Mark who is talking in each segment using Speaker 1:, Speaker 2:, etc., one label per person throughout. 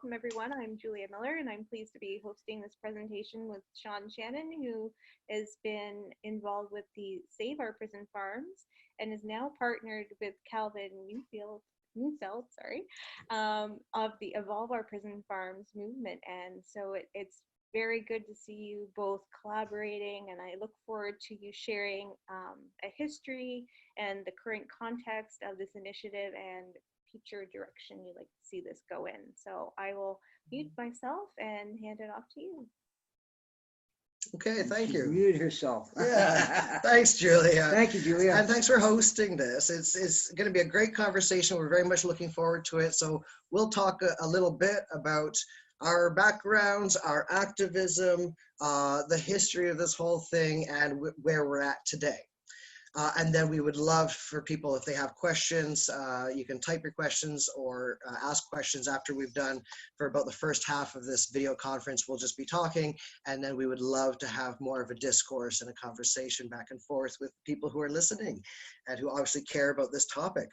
Speaker 1: Welcome everyone. I'm Julia Miller and I'm pleased to be hosting this presentation with Sean Shannon, who has been involved with the Save Our Prison Farms and is now partnered with Calvin Newfeld, of the Evolve Our Prison Farms movement. And so it's very good to see you both collaborating, and I look forward to you sharing a history and the current context of this initiative and future direction you'd like to see this go in. So I will mute myself and hand it off to you.
Speaker 2: Okay, thank you.
Speaker 3: Mute herself.
Speaker 2: Yeah, thanks, Julia.
Speaker 3: Thank you, Julia.
Speaker 2: And thanks for hosting this. It's going to be a great conversation. We're very much looking forward to it. So we'll talk a little bit about our backgrounds, our activism, the history of this whole thing, and where we're at today. And then we would love for people, if they have questions, you can type your questions or ask questions after we've done. For about the first half of this video conference, we'll just be talking, and then we would love to have more of a discourse and a conversation back and forth with people who are listening and who obviously care about this topic.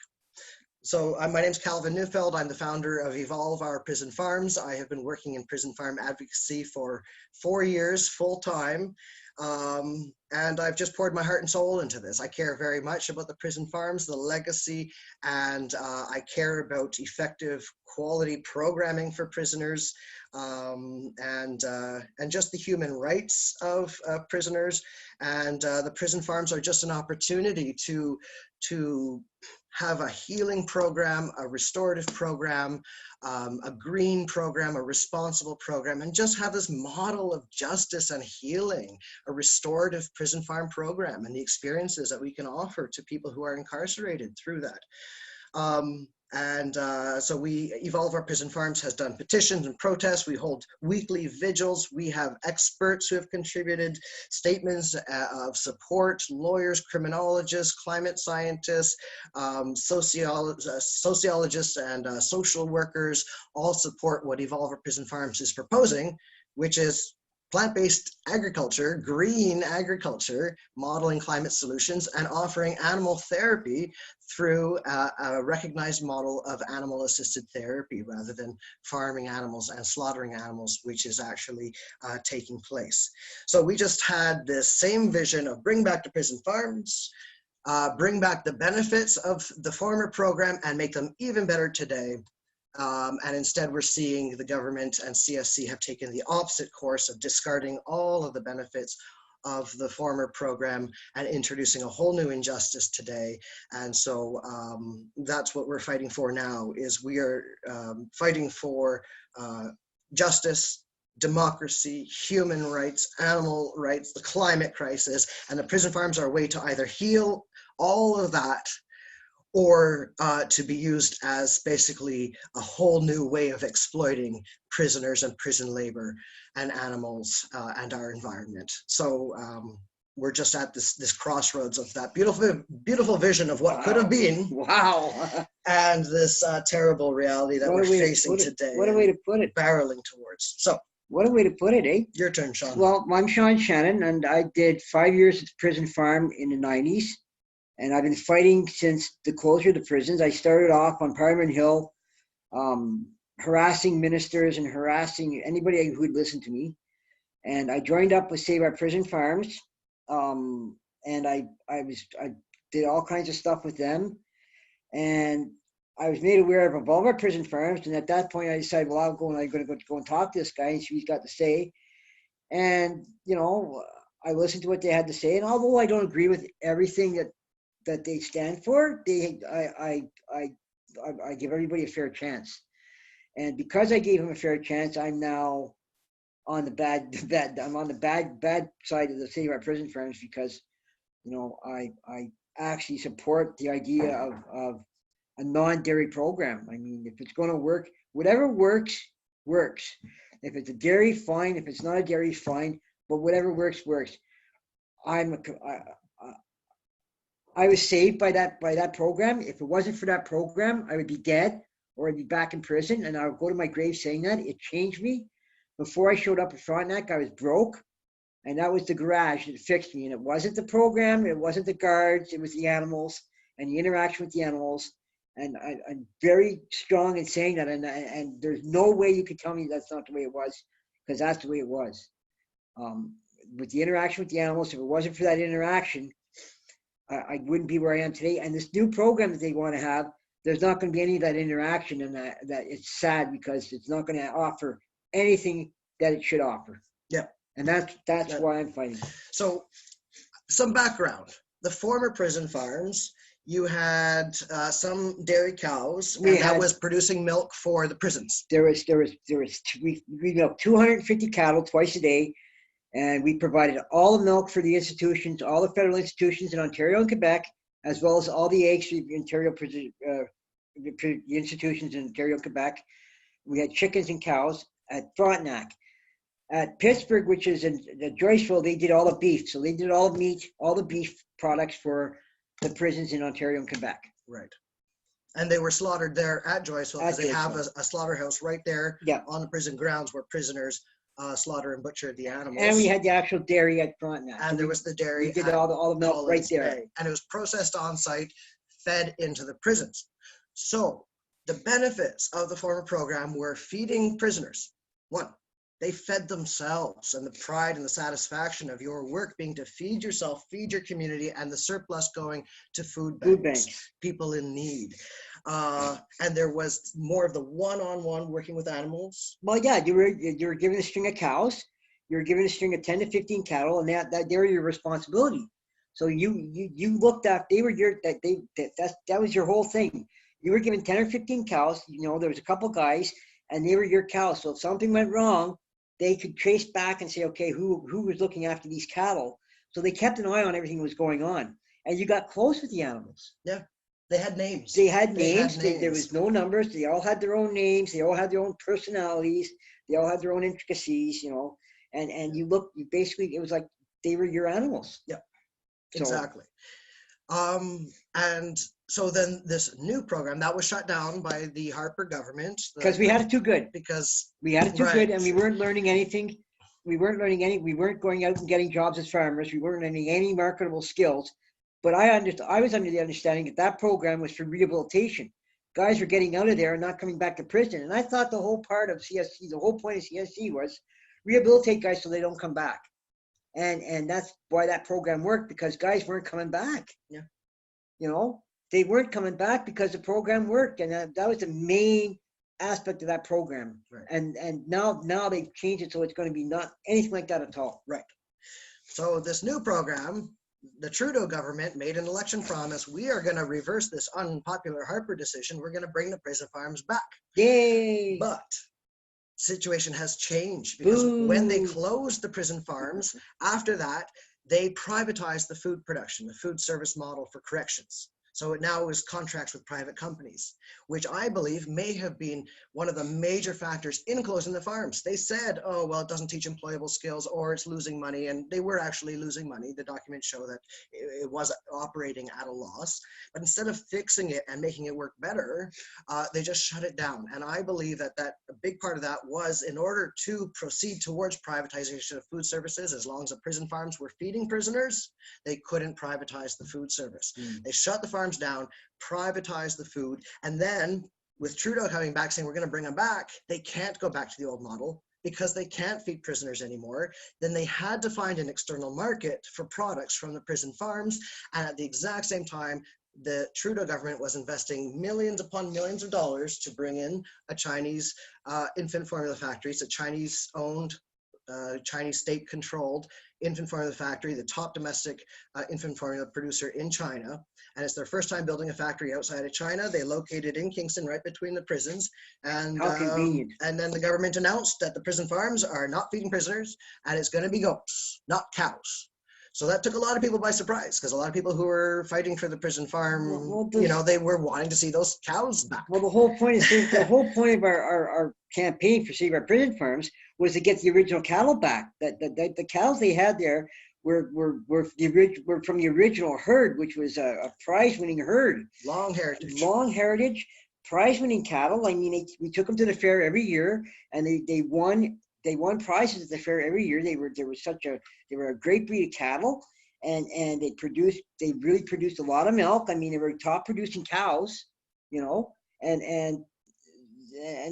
Speaker 2: So my name's Calvin Newfeld. I'm the founder of Evolve Our Prison Farms. I have been working in prison farm advocacy for 4 years full time. And I've just poured my heart and soul into this. I care very much about the prison farms, the legacy, and I care about effective quality programming for prisoners, and just the human rights of prisoners. And the prison farms are just an opportunity to have a healing program, a restorative program, a green program, a responsible program, and just have this model of justice and healing, a restorative prison farm program, and the experiences that we can offer to people who are incarcerated through that. So we, Evolve Our Prison Farms, has done petitions and protests. We hold weekly vigils. We have experts who have contributed statements of support, lawyers, criminologists, climate scientists, sociologists, and social workers all support what Evolve Our Prison Farms is proposing, which is plant-based agriculture, green agriculture, modeling climate solutions, and offering animal therapy through a recognized model of animal-assisted therapy rather than farming animals and slaughtering animals, which is actually taking place. So we just had this same vision of bring back the prison farms, bring back the benefits of the former program and make them even better today. And instead, we're seeing the government and CSC have taken the opposite course of discarding all of the benefits of the former program and introducing a whole new injustice today. And so that's what we're fighting for now, is we are fighting for justice, democracy, human rights, animal rights, the climate crisis, and the prison farms are a way to either heal all of that or to be used as basically a whole new way of exploiting prisoners and prison labor and animals and our environment. So we're just at this crossroads of that beautiful vision of what could have been.
Speaker 3: Wow.
Speaker 2: And this terrible reality that we're facing today.
Speaker 3: What a way to put it.
Speaker 2: Barreling towards. So.
Speaker 3: What a way to put it, eh?
Speaker 2: Your turn, Sean.
Speaker 3: Well, I'm Sean Shannon, and I did 5 years at the prison farm in the 90s. And I've been fighting since the closure of the prisons. I started off on Parliament Hill, harassing ministers and harassing anybody who would listen to me. And I joined up with Save Our Prison Farms. And I did all kinds of stuff with them. And I was made aware of Evolve Our Prison Farms. And at that point, I decided, well, I'm going to go and talk to this guy and see what he's got to say. And, you know, I listened to what they had to say. And although I don't agree with everything that they stand for, I give everybody a fair chance. And because I gave him a fair chance, I'm now on the bad side of the Save Our Prison Farms, because, you know, I actually support the idea of a non-dairy program. I mean, if it's going to work, whatever works, works. If it's a dairy, fine. If it's not a dairy, fine. But whatever works, works. I was saved by that program. If it wasn't for that program, I would be dead or I'd be back in prison. And I would go to my grave saying that. It changed me. Before I showed up at Frontenac, I was broke. And that was the garage that fixed me. And it wasn't the program. It wasn't the guards. It was the animals and the interaction with the animals. And I'm very strong in saying that, and there's no way you could tell me that's not the way it was, because that's the way it was. With the interaction with the animals, if it wasn't for that interaction, I wouldn't be where I am today. And this new program that they want to have, there's not going to be any of that interaction, and that it's sad because it's not going to offer anything that it should offer.
Speaker 2: Yeah.
Speaker 3: And that's why I'm fighting.
Speaker 2: So some background. The former prison farms, you had some dairy cows, and that was producing milk for the prisons.
Speaker 3: We milked 250 cattle twice a day, and we provided all the milk for the institutions, all the federal institutions in Ontario and Quebec, as well as all the eggs for the Ontario the institutions in Ontario and Quebec. We had chickens and cows at Frontenac. At Pittsburgh, which is in Joyceville, they did all the beef. So they did all the meat, all the beef products for the prisons in Ontario and Quebec.
Speaker 2: Right. And they were slaughtered there at Joyceville because they have a slaughterhouse right there on the prison grounds where prisoners slaughter and butcher the animals.
Speaker 3: And we had the actual dairy at Frontenac.
Speaker 2: And there was the dairy.
Speaker 3: We did all the milk right there.
Speaker 2: And it was processed on site, fed into the prisons. So the benefits of the former program were feeding prisoners. One, they fed themselves, and the pride and the satisfaction of your work being to feed yourself, feed your community, and the surplus going to food banks. People in need. And there was more of the one-on-one working with animals.
Speaker 3: Well, yeah, you were given a string of cows, you were given a string of 10 to 15 cattle, and they were your responsibility. So you looked at, that was your whole thing. You were given 10 or 15 cows. You know, there was a couple guys, and they were your cows. So if something went wrong, they could trace back and say, okay, who was looking after these cattle? So they kept an eye on everything that was going on. And you got close with the animals.
Speaker 2: Yeah, they had names.
Speaker 3: They had names. There was no numbers. They all had their own names. They all had their own personalities. They all had their own intricacies, you know. And you basically, it was like they were your animals.
Speaker 2: Yeah, exactly. And so then this new program that was shut down by the Harper government
Speaker 3: because we had it too good.
Speaker 2: Because
Speaker 3: we had it too good, and we weren't learning anything. We weren't going out and getting jobs as farmers. We weren't learning any marketable skills. But I was under the understanding that program was for rehabilitation. Guys were getting out of there and not coming back to prison. And I thought the whole part of CSC, the whole point of CSC was rehabilitate guys so they don't come back. And that's why that program worked, because guys weren't coming back.
Speaker 2: Yeah.
Speaker 3: You know, they weren't coming back because the program worked. And that was the main aspect of that program.
Speaker 2: Right.
Speaker 3: And now they've changed it so it's going to be not anything like that at all.
Speaker 2: Right. So this new program, the Trudeau government made an election promise. We are going to reverse this unpopular Harper decision. We're going to bring the prison farms back.
Speaker 3: Yay!
Speaker 2: But situation has changed, because when they closed the prison farms, after that, they privatized the food production, the food service model for corrections. So it now is contracts with private companies, which I believe may have been one of the major factors in closing the farms. They said, oh, well, it doesn't teach employable skills, or it's losing money. And they were actually losing money. The documents show that it was operating at a loss. But instead of fixing it and making it work better, they just shut it down. And I believe that a big part of that was, in order to proceed towards privatization of food services, as long as the prison farms were feeding prisoners, they couldn't privatize the food service. They shut the farms down, privatize the food, and then with Trudeau coming back saying we're going to bring them back, they can't go back to the old model because they can't feed prisoners anymore. Then they had to find an external market for products from the prison farms, and at the exact same time, the Trudeau government was investing millions upon millions of dollars to bring in a Chinese infant formula factory. It's a Chinese-owned, Chinese state-controlled infant formula factory, the top domestic infant formula producer in China. And it's their first time building a factory outside of China. They located in Kingston, right between the prisons. And,
Speaker 3: how convenient.
Speaker 2: And then the government announced that the prison farms are not feeding prisoners, and it's going to be goats, not cows. So that took a lot of people by surprise, because a lot of people who were fighting for the prison farm, they were wanting to see those cows back.
Speaker 3: Well, the whole point of our campaign for Save Our Prison Farms was to get the original cattle back. That the cows they had there were from the original herd, which was a prize-winning herd.
Speaker 2: Long heritage,
Speaker 3: prize-winning cattle. I mean, we took them to the fair every year, and they won prizes at the fair every year. They were a great breed of cattle, and they really produced a lot of milk. I mean, they were top producing cows. you know, and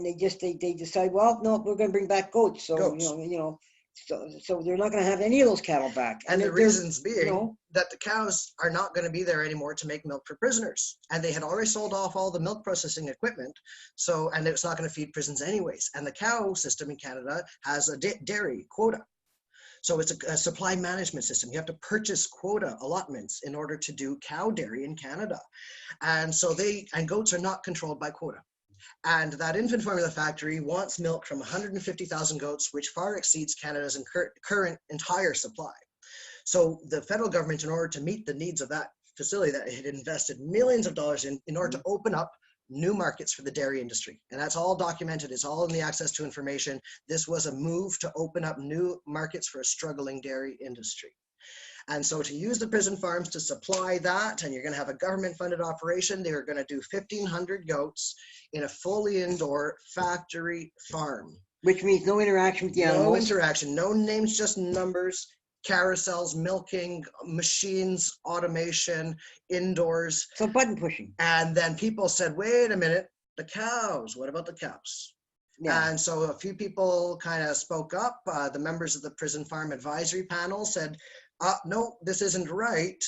Speaker 3: they decide, well, no, we're going to bring back goats. So
Speaker 2: Goats.
Speaker 3: so they're not going to have any of those cattle back.
Speaker 2: And the
Speaker 3: they're-
Speaker 2: reasons
Speaker 3: you
Speaker 2: being
Speaker 3: know,
Speaker 2: that the cows are not going to be there anymore to make milk for prisoners. And they had already sold off all the milk processing equipment. So, and it's not going to feed prisons anyways. And the cow system in Canada has a dairy quota. So it's a supply management system. You have to purchase quota allotments in order to do cow dairy in Canada. And so goats are not controlled by quota. And that infant formula factory wants milk from 150,000 goats, which far exceeds Canada's current entire supply. So the federal government, in order to meet the needs of that facility that it had invested millions of dollars in order to open up new markets for the dairy industry. And that's all documented. It's all in the access to information. This was a move to open up new markets for a struggling dairy industry. And so to use the prison farms to supply that, and you're going to have a government funded operation, they're going to do 1,500 goats in a fully indoor factory farm.
Speaker 3: which means no interaction with the animals.
Speaker 2: No interaction, no names, just numbers, carousels, milking, machines, automation, indoors.
Speaker 3: So button pushing.
Speaker 2: And then people said, wait a minute, the cows, what about the cows?
Speaker 3: Yeah.
Speaker 2: And so a few people kind of spoke up. The members of the Prison Farm Advisory Panel said, no, this isn't right.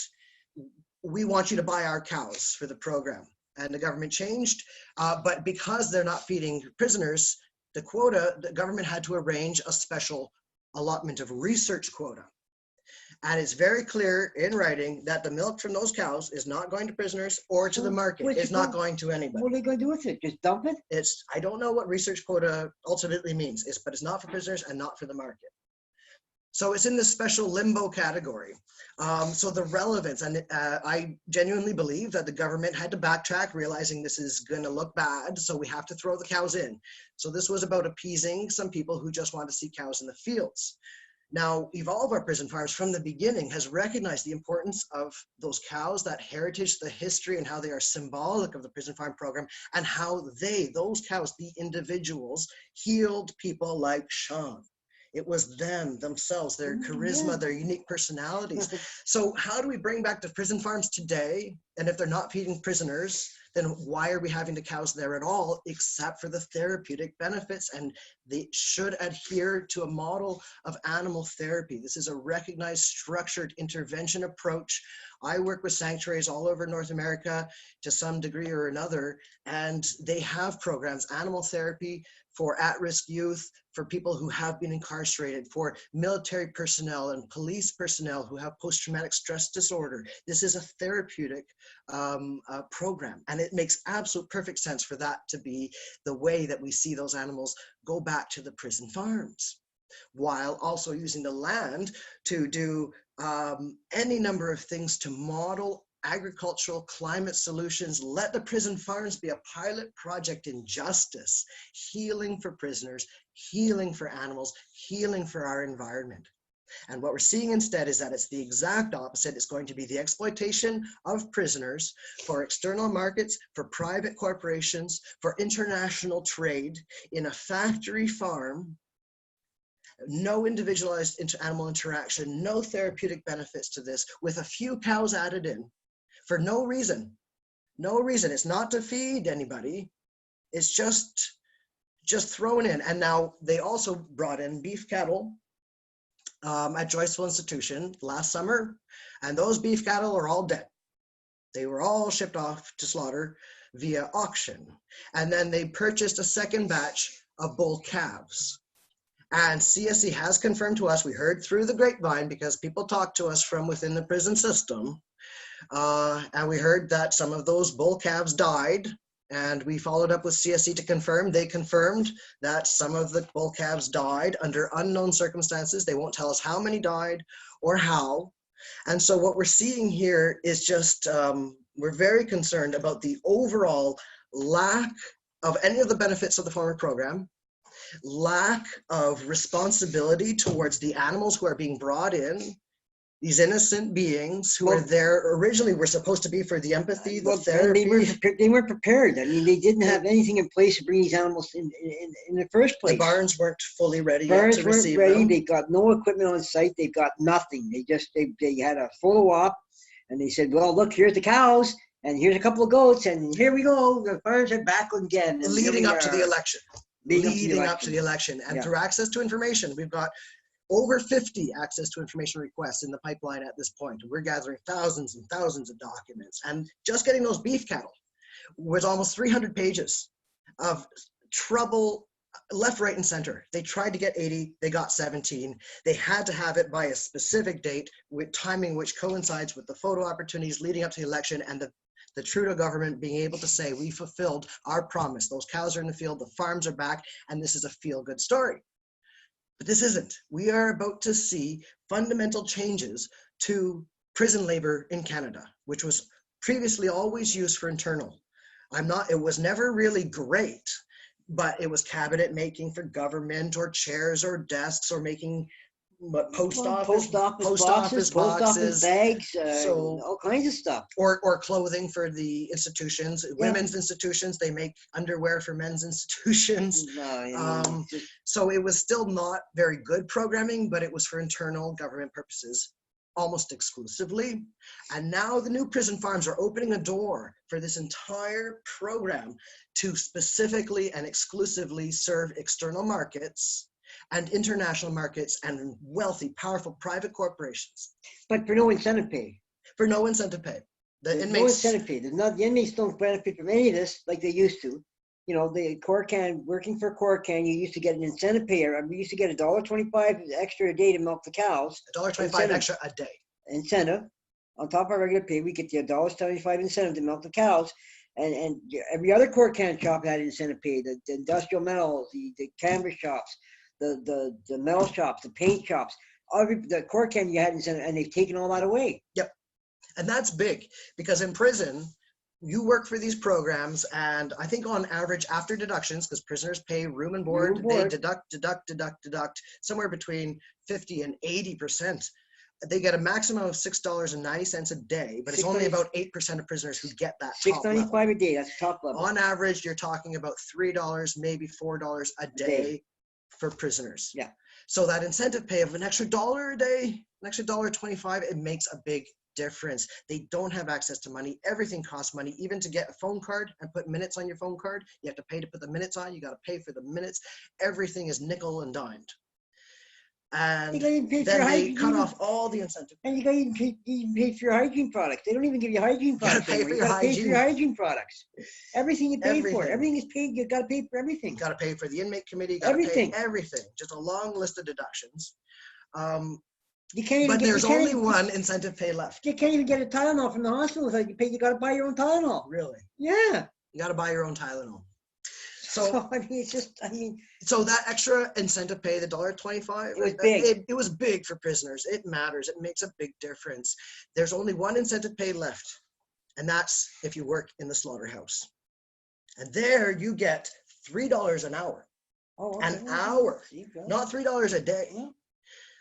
Speaker 2: We want you to buy our cows for the program. And the government changed. But because they're not feeding prisoners, the government had to arrange a special allotment of research quota. And it's very clear in writing that the milk from those cows is not going to prisoners or to the market. It's not going to anybody.
Speaker 3: What are they going to do with it? Just dump it?
Speaker 2: I don't know what research quota ultimately means, but it's not for prisoners and not for the market. So it's in this special limbo category. So the relevance, and I genuinely believe that the government had to backtrack, realizing this is going to look bad, so we have to throw the cows in. So this was about appeasing some people who just want to see cows in the fields. Now, Evolve Our Prison Farms from the beginning has recognized the importance of those cows, that heritage, the history, and how they are symbolic of the prison farm program, and how those cows, the individuals, healed people like Sean. It was them themselves, their charisma, their unique personalities. So how do we bring back the prison farms today? And if they're not feeding prisoners, then why are we having the cows there at all, except for the therapeutic benefits? And they should adhere to a model of animal therapy. This is a recognized structured intervention approach. I work with sanctuaries all over North America to some degree or another, and they have programs, animal therapy for at-risk youth, for people who have been incarcerated, for military personnel and police personnel who have post-traumatic stress disorder. This is a therapeutic program, and it makes absolute perfect sense for that to be the way that we see those animals go back to the prison farms, while also using the land to do any number of things to model agricultural climate solutions. Let the prison farms be a pilot project in justice, healing for prisoners, healing for animals, healing for our environment. And what we're seeing instead is that it's the exact opposite. It's going to be the exploitation of prisoners for external markets, for private corporations, for international trade in a factory farm. No individualized animal interaction, no therapeutic benefits to this, with a few cows added in for no reason. No reason. It's not to feed anybody. It's just thrown in. And now they also brought in beef cattle at Joyceville Institution last summer, and those beef cattle are all dead. They were all shipped off to slaughter via auction. And then they purchased a second batch of bull calves. And CSE has confirmed to us, we heard through the grapevine because people talk to us from within the prison system, and we heard that some of those bull calves died, and we followed up with CSE to confirm. They confirmed that some of the bull calves died under unknown circumstances. They won't tell us how many died or how. And so what we're seeing here is just, we're very concerned about the overall lack of any of the benefits of the former program, lack of responsibility towards the animals who are being brought in, these innocent beings who are there originally were supposed to be for the empathy, the therapy.
Speaker 3: They weren't prepared. I mean, they didn't have anything in place to bring these animals in the first place.
Speaker 2: The barns weren't fully ready
Speaker 3: yet
Speaker 2: to receive
Speaker 3: ready.
Speaker 2: them.
Speaker 3: They got no equipment on site. They've got nothing. They had a photo op, and they said, well, look, here's the cows. And here's a couple of goats, and here we go. The farms are back again. And here
Speaker 2: Leading
Speaker 3: we
Speaker 2: up to the
Speaker 3: are,
Speaker 2: election.
Speaker 3: leading
Speaker 2: Up to the election. And
Speaker 3: Yeah.
Speaker 2: through access to information, we've got over 50 access to information requests in the pipeline at this point. We're gathering thousands and thousands of documents. And just getting those beef cattle was almost 300 pages of trouble left, right, and center. They tried to get 80, they got 17. They had to have it by a specific date with timing which coincides with the photo opportunities leading up to the election and the Trudeau government being able to say, we fulfilled our promise. Those cows are in the field, the farms are back, and this is a feel-good story. But this isn't. We are about to see fundamental changes to prison labor in Canada, which was previously always used for internal. It was never really great, but it was cabinet making for government or chairs or desks or making post office boxes,
Speaker 3: bags,
Speaker 2: so
Speaker 3: all kinds of stuff.
Speaker 2: or clothing for the institutions, women's institutions. They make underwear for men's institutions. So it was still not very good programming, but it was for internal government purposes almost exclusively. And now the new prison farms are opening a door for this entire program to specifically and exclusively serve external markets and international markets and wealthy, powerful private corporations.
Speaker 3: But for no incentive pay.
Speaker 2: For no incentive pay.
Speaker 3: There's no incentive pay. The inmates don't benefit from any of this like they used to. You know, the Corcan, working for Corcan, you used to get an incentive pay. We used to get $1.25 extra a day to milk the cows.
Speaker 2: $1.25 extra a day.
Speaker 3: Incentive. On top of our regular pay, we get the $1.75 incentive to milk the cows. And every other Corcan shop had incentive pay. The industrial metals, the canvas shops, the metal shops, the paint shops. The Corcan you had incentive, and they've taken all that away.
Speaker 2: Yep. And that's big because in prison, you work for these programs, and I think on average after deductions, because prisoners pay room and board, they deduct somewhere between 50 and 80%. They get a maximum of $6.90 a day, but it's only about 8% of prisoners who get that top level.
Speaker 3: $6.95 a day, that's top level.
Speaker 2: On average, you're talking about $3, maybe $4 a day for prisoners.
Speaker 3: Yeah.
Speaker 2: So that incentive pay of an extra $1 a day, an extra $1.25, it makes a big difference. They don't have access to money. Everything costs money. Even to get a phone card and put minutes on your phone card, you have to pay to put the minutes on. You got to pay for the minutes. Everything is nickel and dimed. And then they cut off all the incentive.
Speaker 3: And you got to even pay for your hygiene products. They don't even give you hygiene products.
Speaker 2: You got to pay for
Speaker 3: your hygiene products. Everything you pay for. Everything is paid. You got to pay for everything.
Speaker 2: You got to pay for the inmate committee. You got to pay everything. Just a long list of deductions.
Speaker 3: You can't even
Speaker 2: but there's only one incentive pay left.
Speaker 3: You can't even get a Tylenol from the hospital without you pay. You got to buy your own Tylenol.
Speaker 2: Really?
Speaker 3: Yeah.
Speaker 2: You got to buy your own Tylenol.
Speaker 3: So I mean,
Speaker 2: so that extra incentive pay, the $1.25,
Speaker 3: it was big.
Speaker 2: It was big for prisoners. It matters. It makes a big difference. There's only one incentive pay left, and that's if you work in the slaughterhouse. And there you get $3 an hour.
Speaker 3: Oh, okay.
Speaker 2: An hour, not $3 a day. Yeah.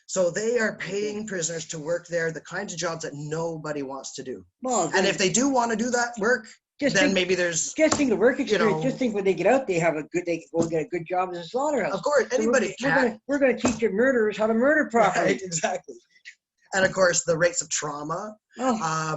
Speaker 2: So they are paying prisoners to work there, the kinds of jobs that nobody wants to do. Well, and if they do want to do that work, then maybe there's
Speaker 3: just think of work experience. Just think when they get out, they can go get a good job as a slaughterhouse.
Speaker 2: Of course, anybody can.
Speaker 3: We're going to teach your murderers how to murder properly.
Speaker 2: Right, exactly. And of course, the rates of trauma.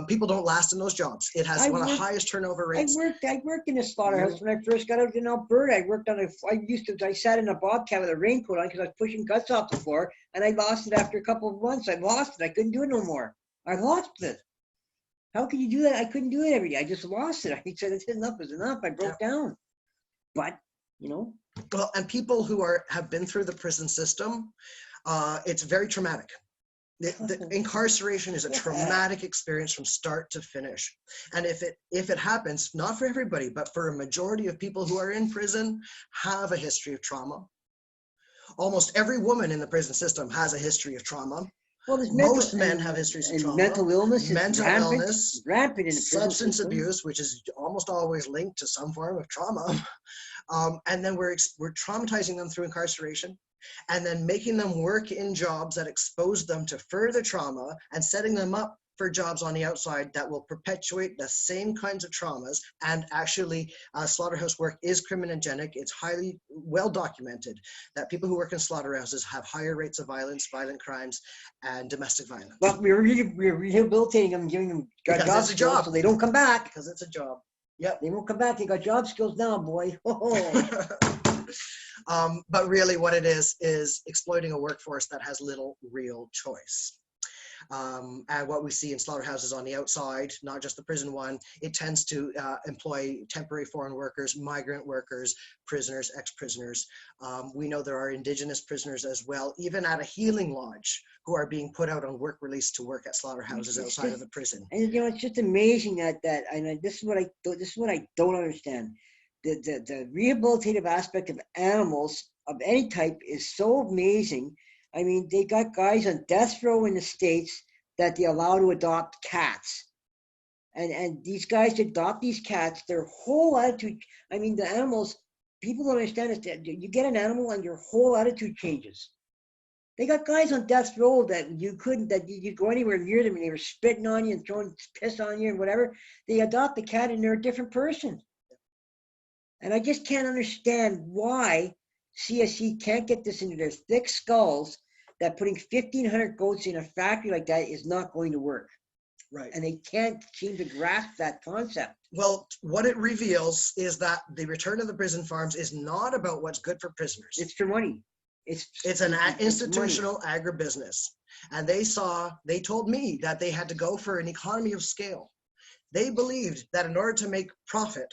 Speaker 2: People don't last in those jobs. It has one of the highest turnover rates.
Speaker 3: I worked in a slaughterhouse when I first got out in Alberta. I sat in a bobcat with a raincoat on because I was pushing guts off the floor, and I lost it after a couple of months. I lost it. I couldn't do it no more. I lost it. How could you do that? I couldn't do it every day. I just lost it. I said, enough is enough. I broke down. But, Well,
Speaker 2: and people who have been through the prison system, it's very traumatic. The incarceration is a traumatic experience from start to finish. And if it happens, not for everybody, but for a majority of people who are in prison, have a history of trauma. Almost every woman in the prison system has a history of trauma.
Speaker 3: Well,
Speaker 2: most men have histories of trauma.
Speaker 3: Mental illness,
Speaker 2: rampant in substance
Speaker 3: system.
Speaker 2: Abuse, which is almost always linked to some form of trauma. And then we're traumatizing them through incarceration, and then making them work in jobs that expose them to further trauma and setting them up for jobs on the outside that will perpetuate the same kinds of traumas. And actually, slaughterhouse work is criminogenic. It's highly well documented that people who work in slaughterhouses have higher rates of violence, violent crimes, and domestic violence.
Speaker 3: But we're rehabilitating them, giving them
Speaker 2: Because
Speaker 3: job
Speaker 2: it's a
Speaker 3: skills
Speaker 2: job.
Speaker 3: so they don't come back.
Speaker 2: Because it's a job. Yep.
Speaker 3: They won't come back. They got job skills now, boy.
Speaker 2: But really what it is exploiting a workforce that has little real choice. And what we see in slaughterhouses on the outside, not just the prison one, it tends to employ temporary foreign workers, migrant workers, prisoners, ex-prisoners. We know there are Indigenous prisoners as well, even at a healing lodge, who are being put out on work release to work at slaughterhouses outside of the prison.
Speaker 3: And you know, it's just amazing that and this is what I don't understand. The rehabilitative aspect of animals of any type is so amazing. I mean, they got guys on death row in the States that they allow to adopt cats. And these guys adopt these cats, their whole attitude, I mean, the animals, people don't understand is that you get an animal and your whole attitude changes. They got guys on death row that you go anywhere near them and they were spitting on you and throwing piss on you and whatever. They adopt the cat and they're a different person. And I just can't understand why CSE can't get this into their thick skulls that putting 1,500 goats in a factory like that is not going to work.
Speaker 2: Right.
Speaker 3: And they can't seem to grasp that concept.
Speaker 2: Well, what it reveals is that the return of the prison farms is not about what's good for prisoners.
Speaker 3: It's for money.
Speaker 2: It's an institutional agribusiness. And they told me that they had to go for an economy of scale. They believed that in order to make profit,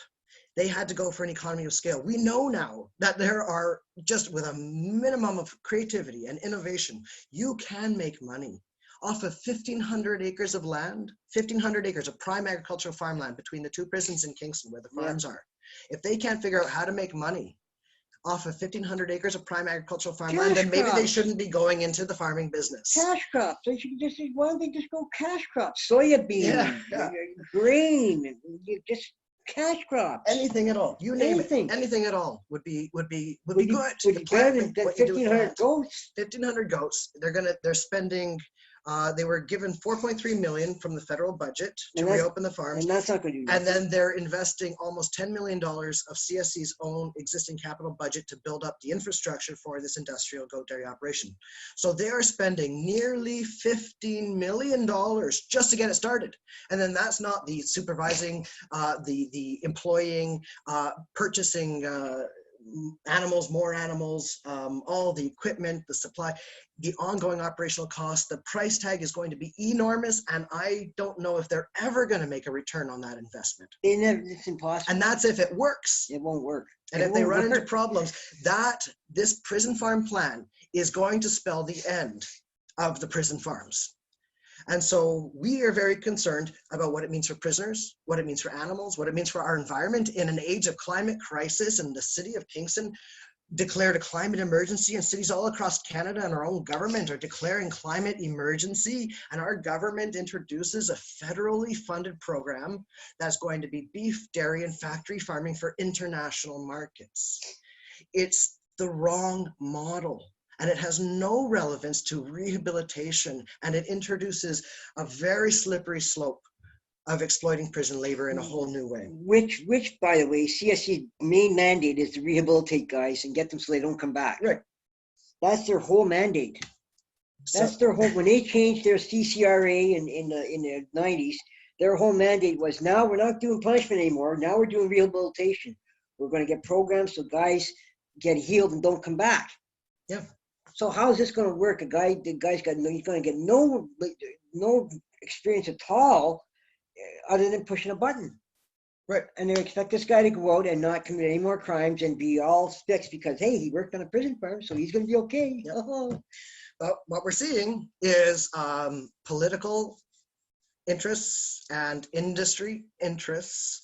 Speaker 2: they had to go for an economy of scale. We know now that there are, just with a minimum of creativity and innovation, you can make money off of 1,500 acres of land, 1,500 acres of prime agricultural farmland between the two prisons in Kingston where the farms are. If they can't figure out how to make money off of 1,500 acres of prime agricultural farmland, then maybe they shouldn't be going into the farming business.
Speaker 3: Cash crops. They should just, why don't they just go cash crops? Soybean, grain, just cash crops.
Speaker 2: Anything at all. You name it. Anything at all would be good.
Speaker 3: Would be better than 1,500 goats.
Speaker 2: 1,500 goats. They're spending. They were given $4.3 million from the federal budget to reopen the farms.
Speaker 3: And that's not going to do
Speaker 2: nothing. And then they're investing almost $10 million of CSE's own existing capital budget to build up the infrastructure for this industrial goat dairy operation. So they are spending nearly $15 million just to get it started. And then that's not the supervising, the employing, purchasing animals, more animals, all the equipment, the supply, the ongoing operational costs. The price tag is going to be enormous, and I don't know if they're ever going to make a return on that investment.
Speaker 3: It's impossible.
Speaker 2: And that's if it works.
Speaker 3: It won't work.
Speaker 2: And if they run into problems, this prison farm plan is going to spell the end of the prison farms. And so we are very concerned about what it means for prisoners, what it means for animals, what it means for our environment in an age of climate crisis. And the city of Kingston declared a climate emergency, and cities all across Canada and our own government are declaring climate emergency. And our government introduces a federally funded program that's going to be beef, dairy, and factory farming for international markets. It's the wrong model. And it has no relevance to rehabilitation, and it introduces a very slippery slope of exploiting prison labor in a whole new way.
Speaker 3: Which, by the way, CSC's main mandate is to rehabilitate guys and get them so they don't come back.
Speaker 2: Right.
Speaker 3: That's their whole mandate. That's their whole. When they changed their CCRA in the 90s, their whole mandate was, now we're not doing punishment anymore. Now we're doing rehabilitation. We're going to get programs so guys get healed and don't come back.
Speaker 2: Yeah.
Speaker 3: So how is this going to work? The guy's got he's going to get no experience at all, other than pushing a button.
Speaker 2: Right.
Speaker 3: And they expect this guy to go out and not commit any more crimes and be all fixed because, hey, he worked on a prison farm, so he's going to be okay.
Speaker 2: Yep. But what we're seeing is political interests and industry interests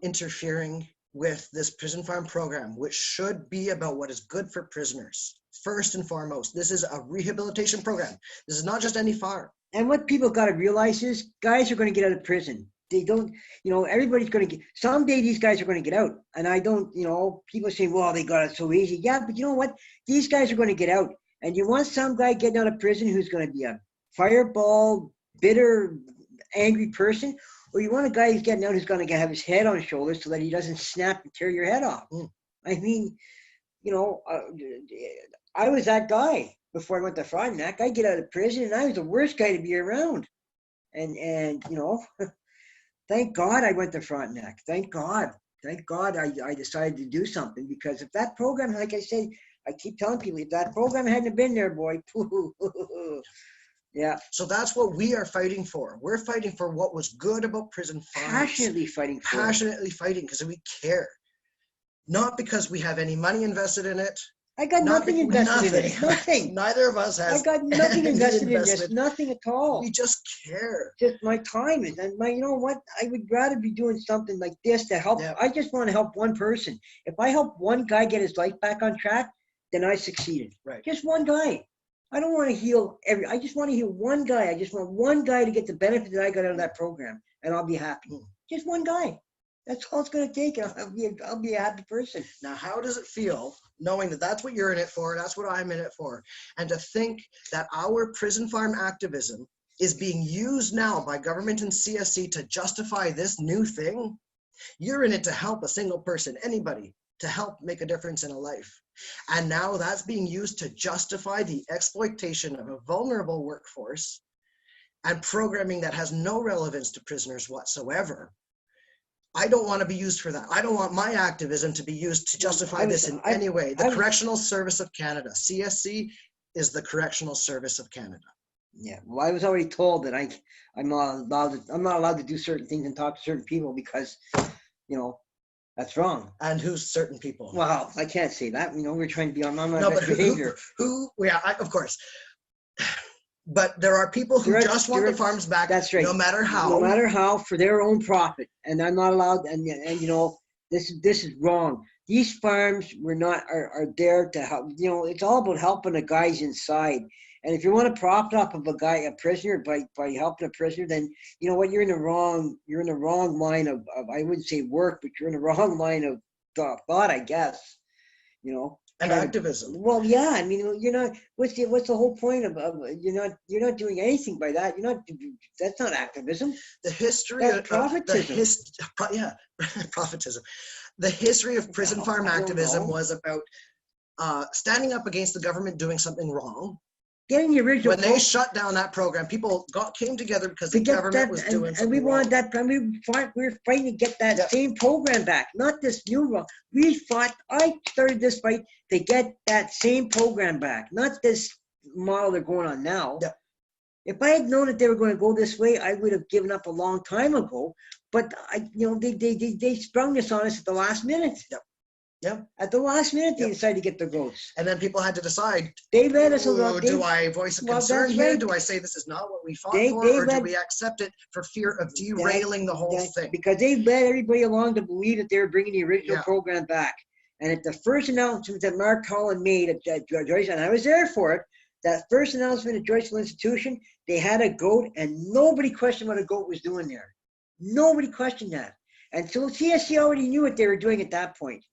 Speaker 2: interfering with this prison farm program, which should be about what is good for prisoners. First and foremost, this is a rehabilitation program. This is not just any farm.
Speaker 3: And what people got to realize is guys are going to get out of prison. They don't, everybody's going to get, someday these guys are going to get out. And I don't, people say, well, they got it so easy. Yeah, but you know what? These guys are going to get out. And you want some guy getting out of prison who's going to be a fireball, bitter, angry person, or you want a guy who's getting out who's going to have his head on his shoulders so that he doesn't snap and tear your head off. I mean, you know, I was that guy before I went to Frontenac. I get out of prison, and I was the worst guy to be around. And you know, thank God I went to Frontenac. Thank God I decided to do something, because if that program, like I said, I keep telling people, if that program hadn't been there, boy, yeah.
Speaker 2: So that's what we are fighting for. We're fighting for what was good about prison farms.
Speaker 3: Passionately fighting for it.
Speaker 2: Passionately fighting because we care. Not because we have any money invested in it.
Speaker 3: I got nothing invested in it. Nothing.
Speaker 2: Neither of us has.
Speaker 3: I got nothing invested in this. Nothing at all.
Speaker 2: We just care.
Speaker 3: Just my time and my. You know what? I would rather be doing something like this to help.
Speaker 2: Yeah.
Speaker 3: I just want to help one person. If I help one guy get his life back on track, then I succeeded.
Speaker 2: Right.
Speaker 3: Just one guy. I don't want to heal I just want to heal one guy. I just want one guy to get the benefit that I got out of that program, and I'll be happy. Just one guy. That's all it's going to take. I'll be a happy person.
Speaker 2: Now, how does it feel knowing that that's what you're in it for, that's what I'm in it for, and to think that our prison farm activism is being used now by government and CSC to justify this new thing? You're in it to help a single person, anybody, to help make a difference in a life. And now that's being used to justify the exploitation of a vulnerable workforce and programming that has no relevance to prisoners whatsoever. I don't want to be used for that. I don't want my activism to be used to justify this in any way. The Correctional Service of Canada, CSC, is the Correctional Service of Canada.
Speaker 3: Yeah, well, I was already told that I'm not allowed to do certain things and talk to certain people because, you know, that's wrong.
Speaker 2: And who's certain people?
Speaker 3: Well, I can't say that. You know, we're trying to be on my best
Speaker 2: behavior. Of course. But there are people who just want the farms back. That's right. No matter how.
Speaker 3: No matter how, for their own profit. And I'm not allowed. And you know, this is wrong. These farms are there to help. You know, it's all about helping the guys inside. And if you want to profit off of a prisoner by helping a prisoner, then you know what, you're in the wrong line of I wouldn't say work, but you're in the wrong line of thought, I guess. You know.
Speaker 2: And activism.
Speaker 3: Well, yeah. I mean, you're not. What's the whole point of you're not doing anything by that. That's not activism.
Speaker 2: The history
Speaker 3: of profitism.
Speaker 2: Profitism. The history of prison farm activism was about standing up against the government doing something wrong.
Speaker 3: Getting the original.
Speaker 2: When they shut down that program, people came together because the government was doing something
Speaker 3: and we wanted
Speaker 2: wrong.
Speaker 3: that. We were fighting to get that same program back, not this new one. We fought. I started this fight to get that same program back, not this model they're going on now.
Speaker 2: Yeah.
Speaker 3: If I had known that they were going to go this way, I would have given up a long time ago. But they sprung this on us at the last minute.
Speaker 2: Yep. Yep.
Speaker 3: At the last minute, they decided to get the goats.
Speaker 2: And then people had to decide.
Speaker 3: They let us along.
Speaker 2: Do I voice a concern here? Right. Do I say this is not what we fought for? Or do we accept it for fear of derailing the whole thing?
Speaker 3: Because they led everybody along to believe that they were bringing the original program back. And at the first announcement that Mark Collin made at Joyce, and I was there for it, that first announcement at Joyceville Institution, they had a goat, and nobody questioned what a goat was doing there. Nobody questioned that. And so CSC already knew what they were doing at that point.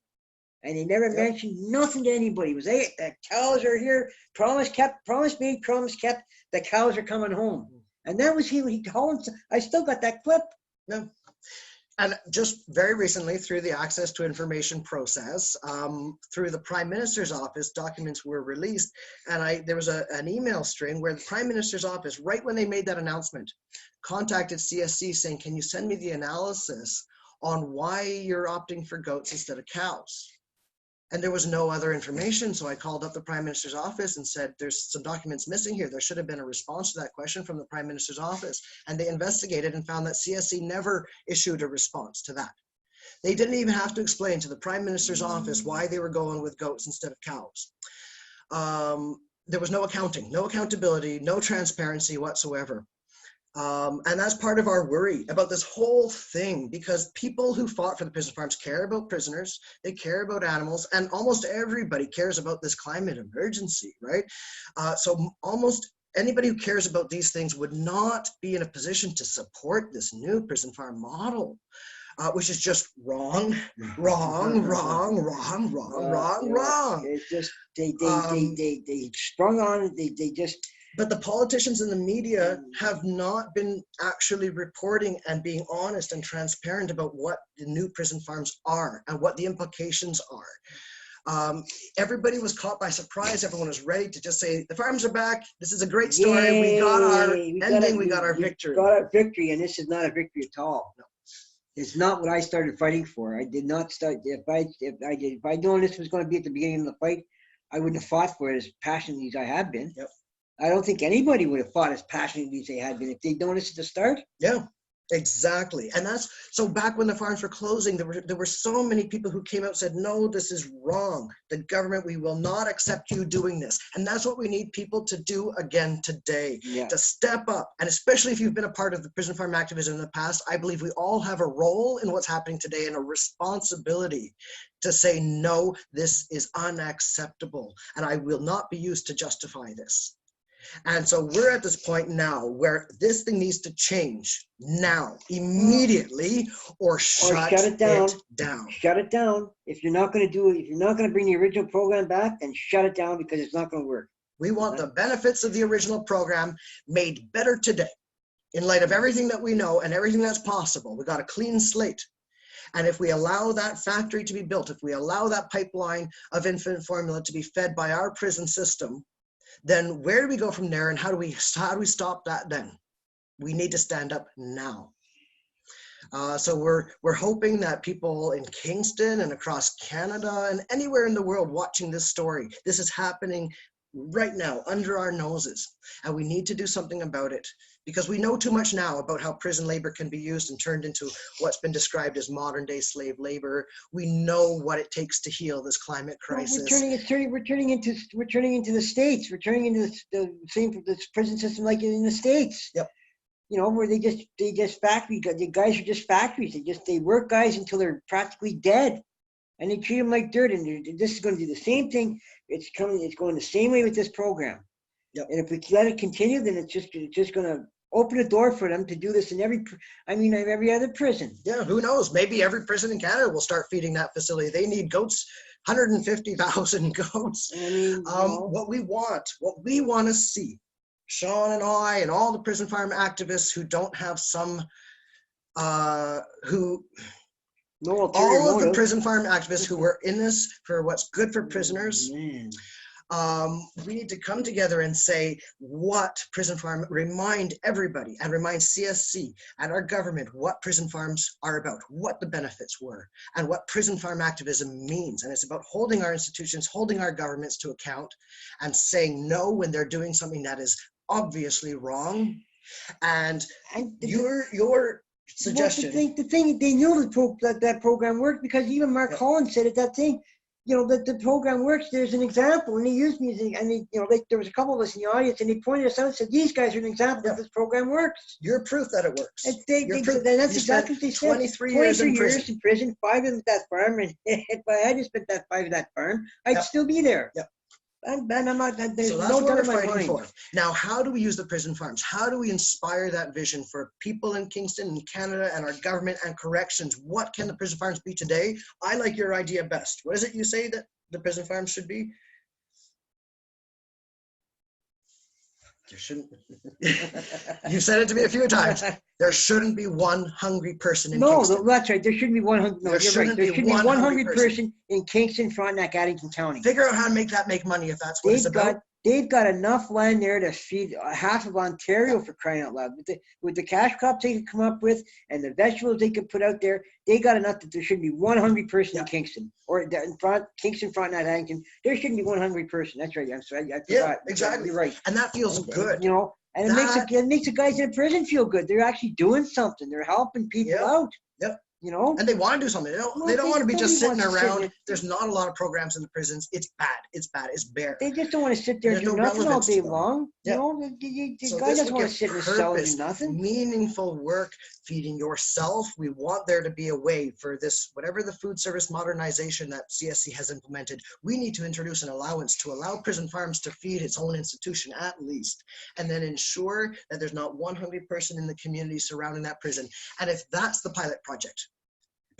Speaker 3: And they never mentioned nothing to anybody. It was, hey, the cows are here. Promise kept, promise made, promise kept. The cows are coming home. And that was he told. I still got that clip.
Speaker 2: No. And just very recently, through the Access to Information process, through the Prime Minister's office, documents were released. And there was an email string where the Prime Minister's office, right when they made that announcement, contacted CSC saying, can you send me the analysis on why you're opting for goats instead of cows? And there was no other information. So I called up the Prime Minister's office and said, there's some documents missing here. There should have been a response to that question from the Prime Minister's office. And they investigated and found that CSC never issued a response to that. They didn't even have to explain to the Prime Minister's office why they were going with goats instead of cows. There was no accounting, no accountability, no transparency whatsoever. And that's part of our worry about this whole thing, because people who fought for the prison farms care about prisoners, they care about animals, and almost everybody cares about this climate emergency, right? So almost anybody who cares about these things would not be in a position to support this new prison farm model, which is just wrong.
Speaker 3: It's just, they sprung on it. They just,
Speaker 2: But the politicians and the media have not been actually reporting and being honest and transparent about what the new prison farms are and what the implications are. Everybody was caught by surprise. Everyone was ready to just say, the farms are back. This is a great story. We got our ending. We got our victory.
Speaker 3: We got our victory, and this is not a victory at all. No. It's not what I started fighting for. I did not start. If I known this was going to be at the beginning of the fight, I wouldn't have fought for it as passionately as I have been.
Speaker 2: Yep.
Speaker 3: I don't think anybody would have fought as passionately as they had been if they'd known this at the start.
Speaker 2: Yeah. Exactly. And that's so back when the farms were closing, there were so many people who came out and said, no, this is wrong. The government, we will not accept you doing this. And that's what we need people to do again today, to step up. And especially if you've been a part of the prison farm activism in the past, I believe we all have a role in what's happening today and a responsibility to say, no, this is unacceptable. And I will not be used to justify this. And so we're at this point now where this thing needs to change now, immediately, or shut it down.
Speaker 3: Shut it down. If you're not going to do it, if you're not going to bring the original program back, then shut it down because it's not going to work.
Speaker 2: We want the benefits of the original program made better today in light of everything that we know and everything that's possible. We got a clean slate. And if we allow that factory to be built, if we allow that pipeline of infant formula to be fed by our prison system, then where do we go from there, and how do we stop that then? We need to stand up now. So we're hoping that people in Kingston and across Canada and anywhere in the world watching this story, this is happening right now under our noses, and we need to do something about it because we know too much now about how prison labor can be used and turned into what's been described as modern day slave labor. We know what it takes to heal this climate crisis.
Speaker 3: We're turning into the States. We're turning into the same prison system like in the States.
Speaker 2: Yep.
Speaker 3: You know, where they just factory, the guys are just factories. They work guys until they're practically dead. And they treat them like dirt, and this is going to do the same thing. It's going the same way with this program.
Speaker 2: Yep.
Speaker 3: And if we let it continue, then it's just going to open a door for them to do this in every other prison.
Speaker 2: Yeah, who knows? Maybe every prison in Canada will start feeding that facility. They need goats, 150,000 goats.
Speaker 3: I mean,
Speaker 2: what we want to see, Sean and I and all the prison farm activists who don't have some, all of the prison farm activists who were in this for what's good for prisoners, we need to come together and say what prison farm, remind everybody and remind CSC and our government what prison farms are about, what the benefits were, and what prison farm activism means. And it's about holding our institutions, holding our governments to account, and saying no when they're doing something that is obviously wrong. And your suggestion.
Speaker 3: Well, the thing they knew that program worked because even Mark Collins said it. That thing, that the program works. There's an example, and he used me, and there was a couple of us in the audience, and they pointed us out and said, "These guys are an example that this program works."
Speaker 2: You're proof that it works.
Speaker 3: And that's exactly what they said.
Speaker 2: 23 years in prison,
Speaker 3: 5 of that farm, and if I had just spent that 5 of that farm, I'd still be there.
Speaker 2: Yep.
Speaker 3: And I'm not. There's
Speaker 2: so that's
Speaker 3: no
Speaker 2: what
Speaker 3: doubt
Speaker 2: we're
Speaker 3: in my
Speaker 2: fighting
Speaker 3: mind.
Speaker 2: for. Now, how do we use the prison farms? How do we inspire that vision for people in Kingston and Canada and our government and corrections? What can the prison farms be today? I like your idea best. What is it you say that the prison farms should be? There shouldn't. You've said it to me a few times. There shouldn't be one hungry person in Kingston.
Speaker 3: No, that's right. There shouldn't be one hungry. No, you're right. There should be one hungry person in Kingston, Frontenac, Addington County.
Speaker 2: Figure out how to make money if that's what it's about.
Speaker 3: They've got enough land there to feed half of Ontario, for crying out loud. With the cash crops they could come up with and the vegetables they could put out there, they got enough that there shouldn't be one hungry person in Kingston or in Kingston, Frontenac, Addington. There shouldn't be one hungry person. That's right. I'm sorry. I forgot.
Speaker 2: Yeah, exactly.
Speaker 3: You're right.
Speaker 2: And that feels good.
Speaker 3: And it makes the guys in prison feel good. They're actually doing something. They're helping people out.
Speaker 2: Yep.
Speaker 3: And
Speaker 2: they want to do something. They don't want to be just sitting around. There's not a lot of programs in the prisons. It's bad. It's bare.
Speaker 3: They just don't want to sit there and do nothing all day long. The guy doesn't want to sit in a cell and do nothing.
Speaker 2: Meaningful work, feeding yourself. We want there to be a way for this, whatever the food service modernization that CSC has implemented, we need to introduce an allowance to allow prison farms to feed its own institution at least, and then ensure that there's not one hungry person in the community surrounding that prison. And if that's the pilot project,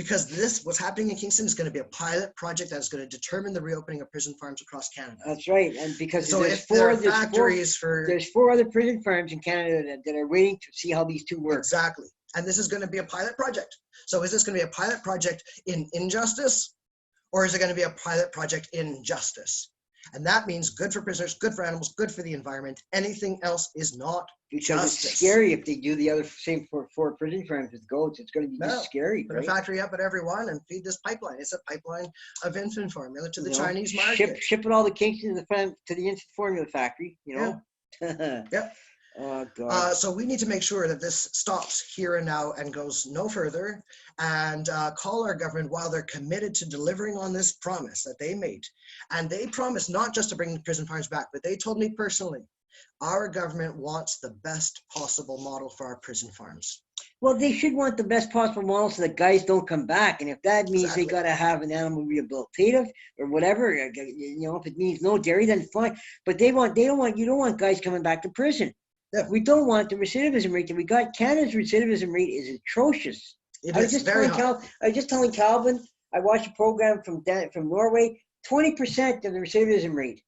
Speaker 2: because what's happening in Kingston is going to be a pilot project that is going to determine the reopening of prison farms across Canada.
Speaker 3: That's right. And because
Speaker 2: So
Speaker 3: there's
Speaker 2: if there are
Speaker 3: four,
Speaker 2: factories for
Speaker 3: there's 4 other prison farms in Canada that are waiting to see how these 2 work.
Speaker 2: exactly, and this is going to be a pilot project. So is this going to be a pilot project in injustice, or is it going to be a pilot project in justice? And that means good for prisoners, good for animals, good for the environment. Anything else is not
Speaker 3: Because
Speaker 2: justice.
Speaker 3: it's scary if they do the other same for 4 prison farms with goats. It's going to be
Speaker 2: No.
Speaker 3: just scary,
Speaker 2: Put
Speaker 3: right?
Speaker 2: a factory up at every one and feed this pipeline. It's a pipeline of infant formula to the
Speaker 3: You know,
Speaker 2: Chinese market.
Speaker 3: shipping all the Kingston to the infant formula factory, you know?
Speaker 2: Yep.
Speaker 3: Oh, God.
Speaker 2: So we need to make sure that this stops here and now and goes no further, and call our government while they're committed to delivering on this promise that they made. And they promised not just to bring the prison farms back, but they told me personally, our government wants the best possible model for our prison farms.
Speaker 3: Well, they should want the best possible model so that guys don't come back. And if that means
Speaker 2: Exactly.
Speaker 3: they got to have an animal rehabilitative or whatever, you know, if it means no dairy, then fine. But you don't want guys coming back to prison.
Speaker 2: Yeah.
Speaker 3: We don't want the recidivism rate that we got. Canada's recidivism rate is atrocious.
Speaker 2: It
Speaker 3: I was
Speaker 2: is
Speaker 3: just
Speaker 2: very
Speaker 3: telling
Speaker 2: high.
Speaker 3: I was just telling Calvin, I watched a program from Norway, 20% of the recidivism rate.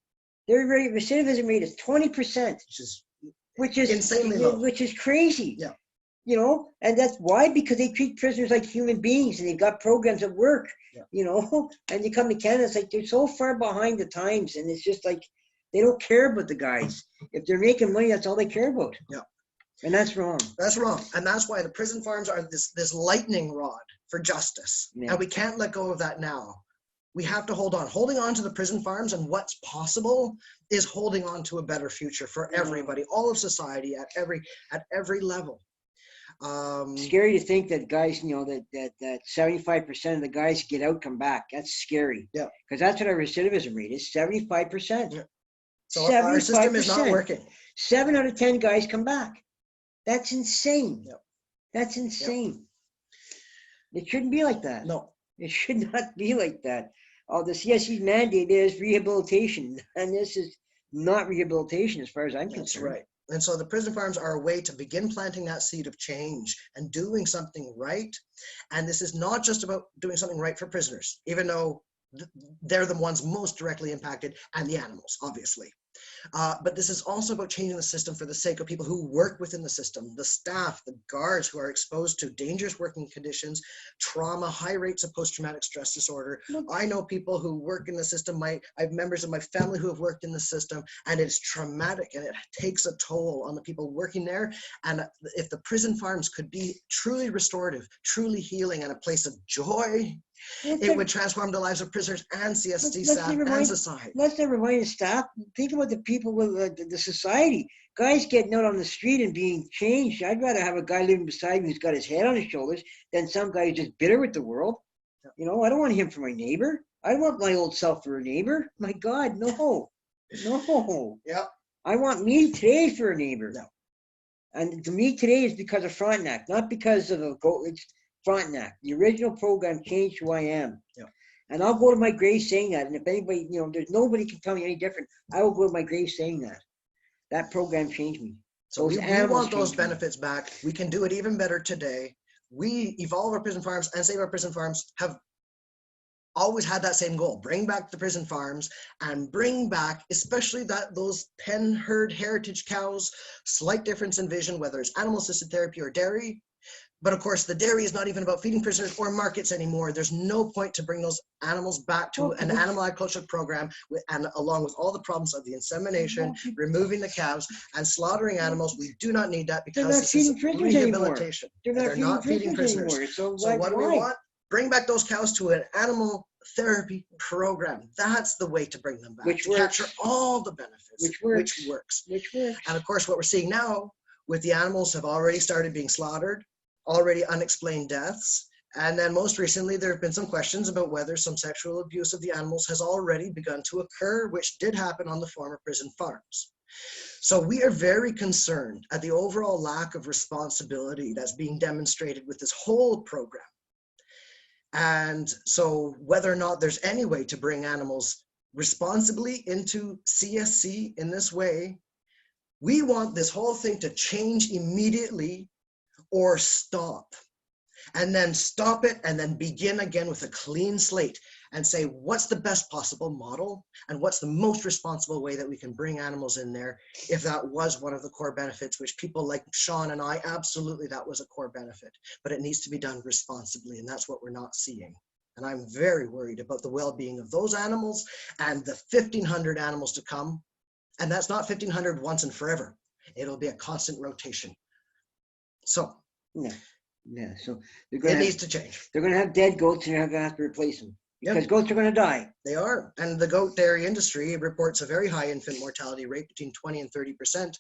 Speaker 3: Their recidivism rate is 20%, which is
Speaker 2: insanely low.
Speaker 3: Which is crazy.
Speaker 2: Yeah.
Speaker 3: You know, and that's why, because they treat prisoners like human beings and they've got programs that work,
Speaker 2: Yeah.
Speaker 3: you know, and you come to Canada, it's like they're so far behind the times, and it's just like they don't care about the guys. If they're making money, that's all they care about.
Speaker 2: Yeah.
Speaker 3: And that's wrong.
Speaker 2: That's wrong. And that's why the prison farms are this lightning rod for justice.
Speaker 3: Yeah.
Speaker 2: And we can't let go of that now. We have to hold on. Holding on to the prison farms and what's possible is holding on to a better future for everybody, all of society at every level.
Speaker 3: Scary to think that guys, you know, that 75% of the guys get out, come back. That's scary.
Speaker 2: Yeah.
Speaker 3: Because that's what our recidivism rate is, 75%.
Speaker 2: Yeah. So our system is not working.
Speaker 3: 7 out of 10 guys come back. That's insane.
Speaker 2: Yep.
Speaker 3: That's insane. It shouldn't be like that.
Speaker 2: No.
Speaker 3: It should not be like that. The CSC's mandate is rehabilitation, and this is not rehabilitation as far as I'm
Speaker 2: That's
Speaker 3: concerned.
Speaker 2: right. And so the prison farms are a way to begin planting that seed of change and doing something right. And this is not just about doing something right for prisoners, even though they're the ones most directly impacted, and the animals, obviously. But this is also about changing the system for the sake of people who work within the system, the staff, the guards who are exposed to dangerous working conditions, trauma, high rates of post-traumatic stress disorder. I know people who work in the system. I have members of my family who have worked in the system, and it's traumatic, and it takes a toll on the people working there. And if the prison farms could be truly restorative, truly healing, and a place of joy, it would transform the lives of prisoners and CSC staff and society.
Speaker 3: Let's never mind the staff. Think about the people with the society. Guys getting out on the street and being changed. I'd rather have a guy living beside me who's got his head on his shoulders than some guy who's just bitter with the world. Yeah. You know, I don't want him for my neighbor. I want my old self for a neighbor. My God, no. No.
Speaker 2: Yeah.
Speaker 3: I want me today for a neighbor.
Speaker 2: No.
Speaker 3: And to me today is because of Frontenac, not because of it's Frontenac. The original program changed who I am.
Speaker 2: Yeah.
Speaker 3: And I'll go to my grave saying that. And if anybody, you know, there's nobody can tell me any different. I will go to my grave saying that. That program changed me.
Speaker 2: So we want those benefits back. We can do it even better today. We, Evolve Our Prison Farms and Save Our Prison Farms, have always had that same goal: bring back the prison farms and bring back, especially those pen herd heritage cows. Slight difference in vision, whether it's animal assisted therapy or dairy. But of course, the dairy is not even about feeding prisoners or markets anymore. There's no point to bring those animals back to an animal agriculture program, and along with all the problems of the insemination, removing the calves, and slaughtering animals. We do not need that, because this is rehabilitation.
Speaker 3: They're not feeding prisoners
Speaker 2: Anymore. So what do we want? Bring back those cows to an animal therapy program. That's the way to bring them back.
Speaker 3: Which
Speaker 2: to capture all the benefits.
Speaker 3: Which
Speaker 2: works.
Speaker 3: And
Speaker 2: of course, what we're seeing now with the animals have already started being slaughtered, already unexplained deaths. And then most recently, there have been some questions about whether some sexual abuse of the animals has already begun to occur, which did happen on the former prison farms. So we are very concerned at the overall lack of responsibility that's being demonstrated with this whole program. And so whether or not there's any way to bring animals responsibly into CSC in this way, we want this whole thing to change immediately or stop. and then stop it and then begin again with a clean slate and say, what's the best possible model and what's the most responsible way that we can bring animals in there, if that was one of the core benefits, which people like Sean and I, absolutely, that was a core benefit, but it needs to be done responsibly, and that's what we're not seeing. And I'm very worried about the well-being of those animals and the 1,500 animals to come. And that's not 1,500 once and forever. It'll be a constant rotation. So
Speaker 3: Yeah. So they're
Speaker 2: it
Speaker 3: gonna
Speaker 2: needs to change.
Speaker 3: they're gonna have dead goats, and they're gonna have to replace them
Speaker 2: Yep.
Speaker 3: because goats are gonna die.
Speaker 2: They are. And the goat dairy industry reports a very high infant mortality rate, between 20 and 30%.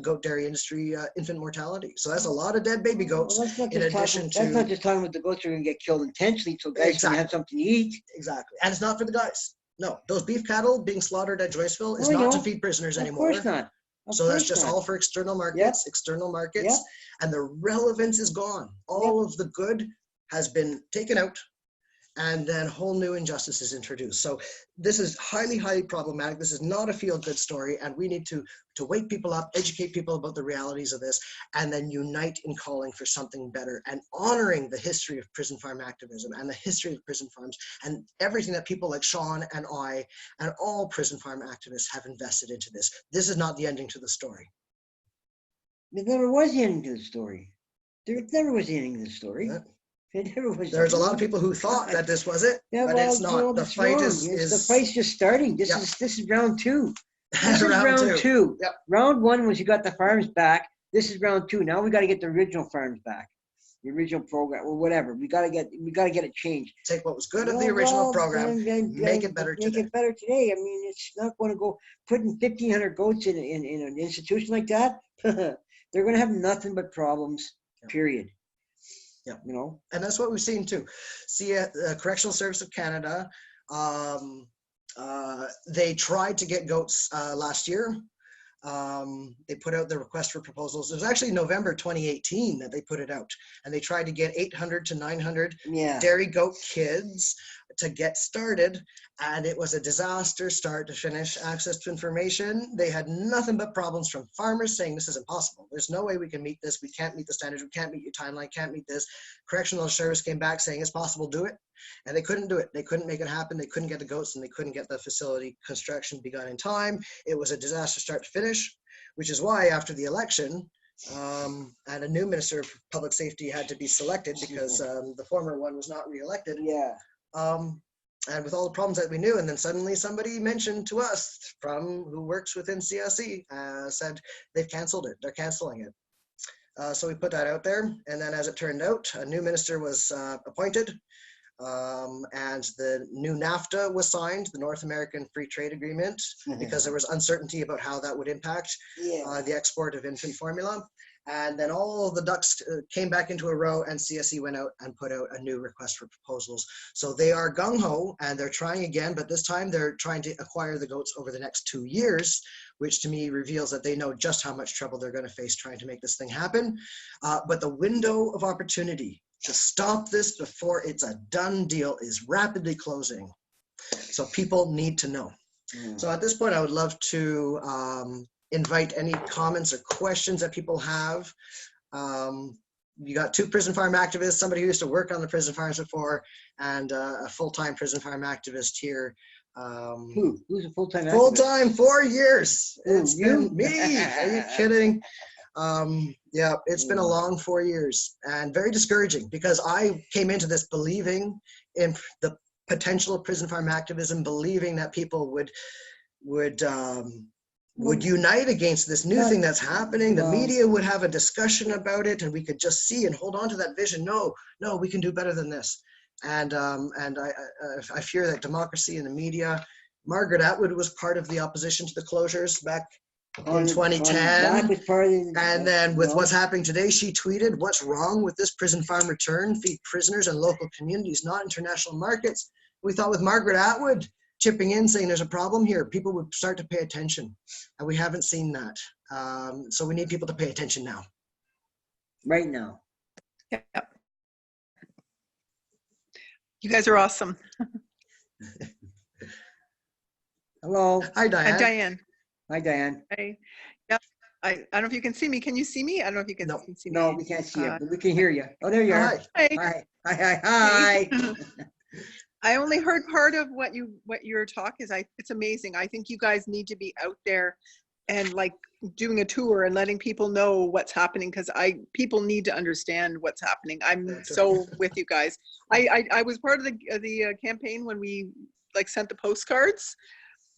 Speaker 2: Goat dairy industry infant mortality. So that's a lot of dead baby goats.
Speaker 3: Well, that's not
Speaker 2: in
Speaker 3: just
Speaker 2: addition
Speaker 3: talking, that's
Speaker 2: to
Speaker 3: not just talking about the goats are gonna get killed intentionally, so guys can have something to eat.
Speaker 2: Exactly. And it's not for the guys. No, those beef cattle being slaughtered at Joyceville is
Speaker 3: Oh, I
Speaker 2: not to
Speaker 3: know.
Speaker 2: feed prisoners
Speaker 3: Of
Speaker 2: anymore.
Speaker 3: course not. Of
Speaker 2: So that's
Speaker 3: course
Speaker 2: just
Speaker 3: not.
Speaker 2: all for external markets,
Speaker 3: Yep.
Speaker 2: external markets,
Speaker 3: Yep.
Speaker 2: and the relevance is gone. All of the good has been taken out, and then whole new injustice is introduced. So this is highly, highly problematic. This is not a feel-good story, and we need to wake people up, educate people about the realities of this, and then unite in calling for something better and honoring the history of prison farm activism and the history of prison farms and everything that people like Sean and I and all prison farm activists have invested into this. This is not the ending to the story.
Speaker 3: There never was the ending to the story. There never was the ending to the story.
Speaker 2: Yeah.
Speaker 3: It never was.
Speaker 2: There's a lot of people who thought that this was it,
Speaker 3: Yeah,
Speaker 2: but
Speaker 3: well,
Speaker 2: it's not. The
Speaker 3: it's
Speaker 2: fight
Speaker 3: wrong.
Speaker 2: is
Speaker 3: The fight's just starting. This
Speaker 2: Yeah.
Speaker 3: is round two. This is round
Speaker 2: round
Speaker 3: two.
Speaker 2: Yep.
Speaker 3: Round one was you got the farms back. This is round two. Now we got to get the original farms back, the original program or whatever. We got to get it changed.
Speaker 2: Take what was good of the original program, make it better
Speaker 3: Make
Speaker 2: today.
Speaker 3: it better today. I mean, it's not going to go putting 1,500 goats in an institution like that. They're going to have nothing but problems.
Speaker 2: Yeah.
Speaker 3: Period.
Speaker 2: Yeah.
Speaker 3: You know.
Speaker 2: And that's what we've seen too. See, Correctional Service of Canada, they tried to get goats last year. They put out the request for proposals. It was actually November 2018 that they put it out, and they tried to get 800 to 900 dairy goat kids to get started, and it was a disaster start to finish. Access to information, they had nothing but problems from farmers saying this is impossible. There's no way we can meet this. We can't meet the standards. We can't meet your timeline. Can't meet this. Correctional Service came back saying it's possible. Do it. And they couldn't do it. They couldn't make it happen. They couldn't get the goats, and they couldn't get the facility construction begun in time. It was a disaster start to finish, which is why after the election, and a new Minister of Public Safety had to be selected because the former one was not reelected.
Speaker 3: Yeah.
Speaker 2: And with all the problems that we knew, and then suddenly somebody mentioned to us from who works within CSE, said they've canceled it. They're canceling it. So we put that out there, and then as it turned out, a new minister was appointed. And the new NAFTA was signed, the North American Free Trade Agreement, because there was uncertainty about how that would impact the export of infant formula. And then all the ducks came back into a row, and CSE went out and put out a new request for proposals. So they are gung-ho, and they're trying again, but this time they're trying to acquire the goats over the next 2 years, which to me reveals that they know just how much trouble they're going to face trying to make this thing happen. But the window of opportunity to stop this before it's a done deal is rapidly closing. So people need to know. So at this point, I would love to invite any comments or questions that people have. You got two prison farm activists, somebody who used to work on the prison farms before, and a full-time prison farm activist here.
Speaker 3: Who's a full-time activist?
Speaker 2: Full-time, 4 years. It's
Speaker 3: you?
Speaker 2: been me. Are you kidding? Yeah, it's been a long 4 years and very discouraging, because I came into this believing in the potential of prison farm activism, believing that people would unite against this new thing that's happening. The media would have a discussion about it, and we could just see and hold on to that vision. No, we can do better than this. And I fear that democracy and the media. Margaret Atwood was part of the opposition to the closures back in 2010. And then with what's happening today, she tweeted, "What's wrong with this prison farm return? Feed prisoners and local communities, not international markets." We thought with Margaret Atwood chipping in, saying there's a problem here, people would start to pay attention. And we haven't seen that. So we need people to pay attention now.
Speaker 3: Right now.
Speaker 4: Yep. You guys are awesome.
Speaker 3: Hello.
Speaker 2: Hi, Diane.
Speaker 4: Diane.
Speaker 3: Hi, Diane.
Speaker 4: Hey. Yep. I don't know if you can see me. Can you see me? I don't know if you can
Speaker 2: No.
Speaker 4: see me.
Speaker 3: No, we can't see you,
Speaker 4: Uh,
Speaker 3: but we can hear you. Oh, there you are.
Speaker 2: Hi.
Speaker 4: Hi.
Speaker 3: Hi, hi, hi, hi.
Speaker 4: I only heard part of what your talk is. It's amazing. I think you guys need to be out there and like doing a tour and letting people know what's happening, because people need to understand what's happening. I'm
Speaker 2: That's
Speaker 4: so with you guys. I was part of the campaign when we like sent the postcards.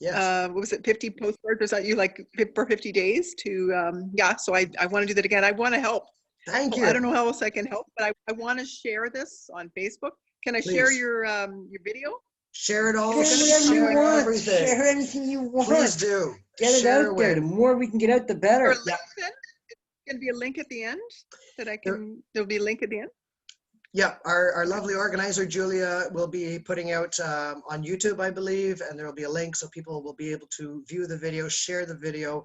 Speaker 2: Yes.
Speaker 4: What was it, 50 postcards? Was that you, like for 50 days to yeah, so I want to do that again. I want to help.
Speaker 2: Thank
Speaker 4: Well, I don't
Speaker 2: you.
Speaker 4: know how else I can help, but I want to share this on Facebook. Can I share
Speaker 2: Please.
Speaker 4: your video?
Speaker 2: Share it all.
Speaker 3: Share whatever you
Speaker 2: Share
Speaker 3: want.
Speaker 2: everything.
Speaker 3: Share anything you want.
Speaker 2: Please do.
Speaker 3: Get it
Speaker 2: Share
Speaker 3: out there. The
Speaker 2: away.
Speaker 3: more we can get out, the
Speaker 4: Or
Speaker 3: better.
Speaker 4: a link then? Can be a link at the end that I can. There'll be a link at the end.
Speaker 2: Yeah, our lovely organizer, Julia, will be putting out on YouTube, I believe, and there will be a link so people will be able to view the video, share the video.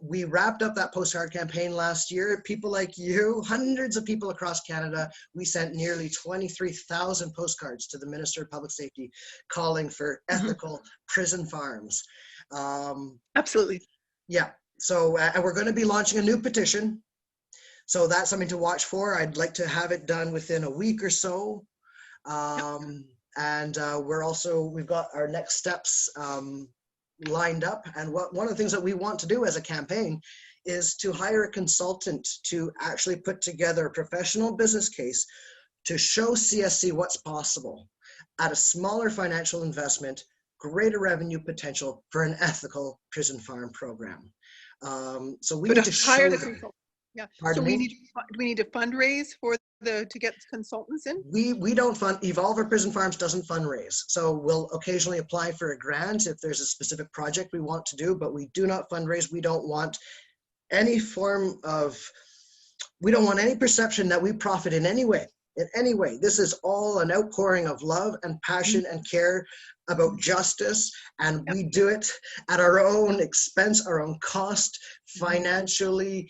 Speaker 2: We wrapped up that postcard campaign last year. People like you, hundreds of people across Canada, we sent nearly 23,000 postcards to the Minister of Public Safety calling for ethical prison farms.
Speaker 4: Absolutely.
Speaker 2: Yeah, so and we're going to be launching a new petition. So that's something to watch for. I'd like to have it done within a week or so. And we've got our next steps lined up. And one of the things that we want to do as a campaign is to hire a consultant to actually put together a professional business case to show CSC what's possible at a smaller financial investment, greater revenue potential for an ethical prison farm program. So we
Speaker 4: But
Speaker 2: need to
Speaker 4: hire
Speaker 2: show
Speaker 4: the
Speaker 2: them.
Speaker 4: consultant. Yeah.
Speaker 2: Pardon
Speaker 4: So
Speaker 2: me?
Speaker 4: do we need to fundraise for to get consultants in?
Speaker 2: We don't fund, Evolver Prison Farms doesn't fundraise. So we'll occasionally apply for a grant if there's a specific project we want to do, but we do not fundraise. We don't want any form of, we don't want any perception that we profit in any way. In any way. This is all an outpouring of love and passion and care about justice, and we do it at our own expense, our own cost, financially,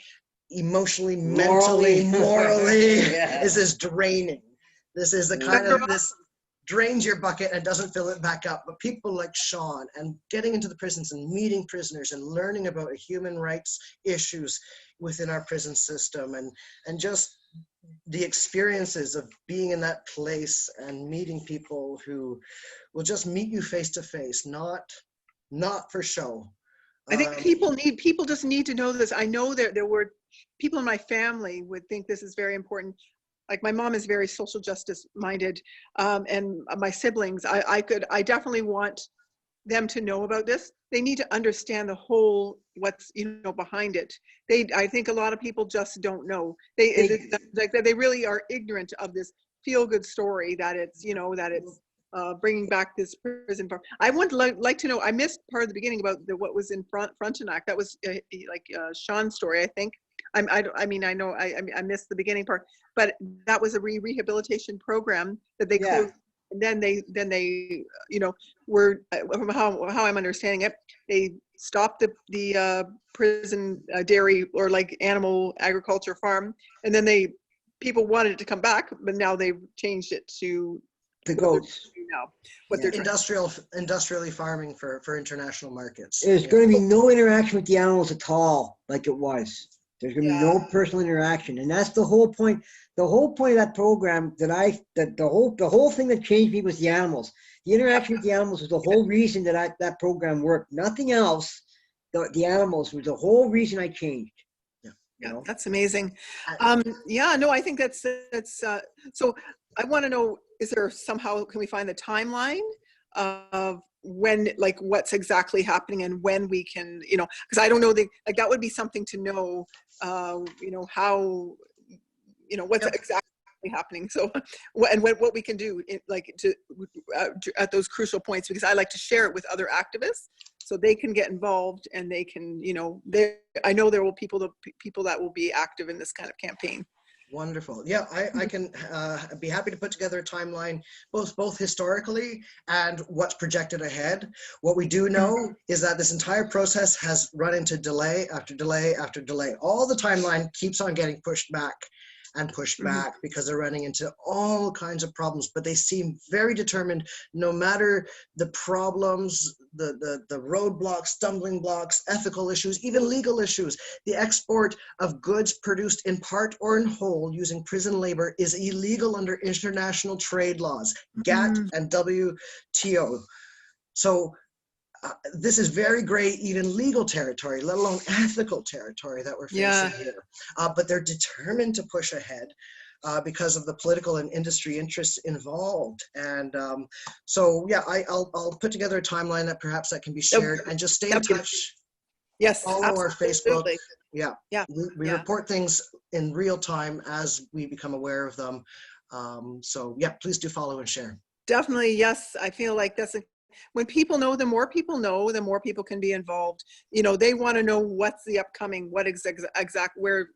Speaker 2: emotionally, mentally, morally.
Speaker 3: Yeah.
Speaker 2: This is draining. This is the kind of, this drains your bucket and doesn't fill it back up. But people like Sean and getting into the prisons and meeting prisoners and learning about human rights issues within our prison system and just the experiences of being in that place and meeting people who will just meet you face to face, not for show.
Speaker 4: I think people just need to know this. I know there were people in my family would think this is very important. Like my mom is very social justice minded, and my siblings, I definitely want them to know about this. They need to understand the whole what's behind it. I think a lot of people just don't know. They really are ignorant of this feel-good story that it's bringing back this prison farm. I would like to know. I missed part of the beginning about what was in Frontenac. That was Sean's story, I think. I missed the beginning part, but that was a rehabilitation program that they closed. And then they were, from how I'm understanding it, they stopped the prison dairy or like animal agriculture farm, and then people wanted it to come back, but now they've changed it to
Speaker 3: The goats.
Speaker 4: now. What they're
Speaker 2: Industrially farming for international markets.
Speaker 3: There's going to be no interaction with the animals at all, like it was. There's going to be no personal interaction, and that's the whole point. The whole point of that program the whole thing that changed me was the animals. The interaction with the animals was the whole reason that program worked. Nothing else. The animals was the whole reason I changed.
Speaker 4: Yeah, that's amazing. No, I think that's so. I want to know: is there somehow can we find the timeline of when, like, what's exactly happening and when we can, because I don't know that would be something to know. How, what's exactly happening. So, what we can do, at those crucial points, because I like to share it with other activists, so they can get involved and they can, I know there will people that will be active in this kind of campaign.
Speaker 2: Wonderful. Yeah, I can be happy to put together a timeline, both historically and what's projected ahead. What we do know is that this entire process has run into delay after delay after delay. All the timeline keeps on getting pushed back. and push
Speaker 4: Mhm.
Speaker 2: back because they're running into all kinds of problems, but they seem very determined no matter the problems, the roadblocks, stumbling blocks, ethical issues, even legal issues. The export of goods produced in part or in whole using prison labor is illegal under international trade laws, GATT
Speaker 4: Mhm.
Speaker 2: and WTO. So this is very gray, even legal territory, let alone ethical territory that we're
Speaker 4: Yeah.
Speaker 2: facing here. But they're determined to push ahead because of the political and industry interests involved. And so, yeah, I'll put together a timeline that perhaps that can be shared, and just stay in
Speaker 4: That'd be-
Speaker 2: touch.
Speaker 4: Yes,
Speaker 2: Follow our Facebook.
Speaker 4: absolutely.
Speaker 2: Yeah,
Speaker 4: Yeah.
Speaker 2: we
Speaker 4: Yeah.
Speaker 2: report things in real time as we become aware of them. So yeah, please do follow and share.
Speaker 4: Definitely, yes. I feel like when people know, the more people know, the more people can be involved. They want to know what's the upcoming, what exact where,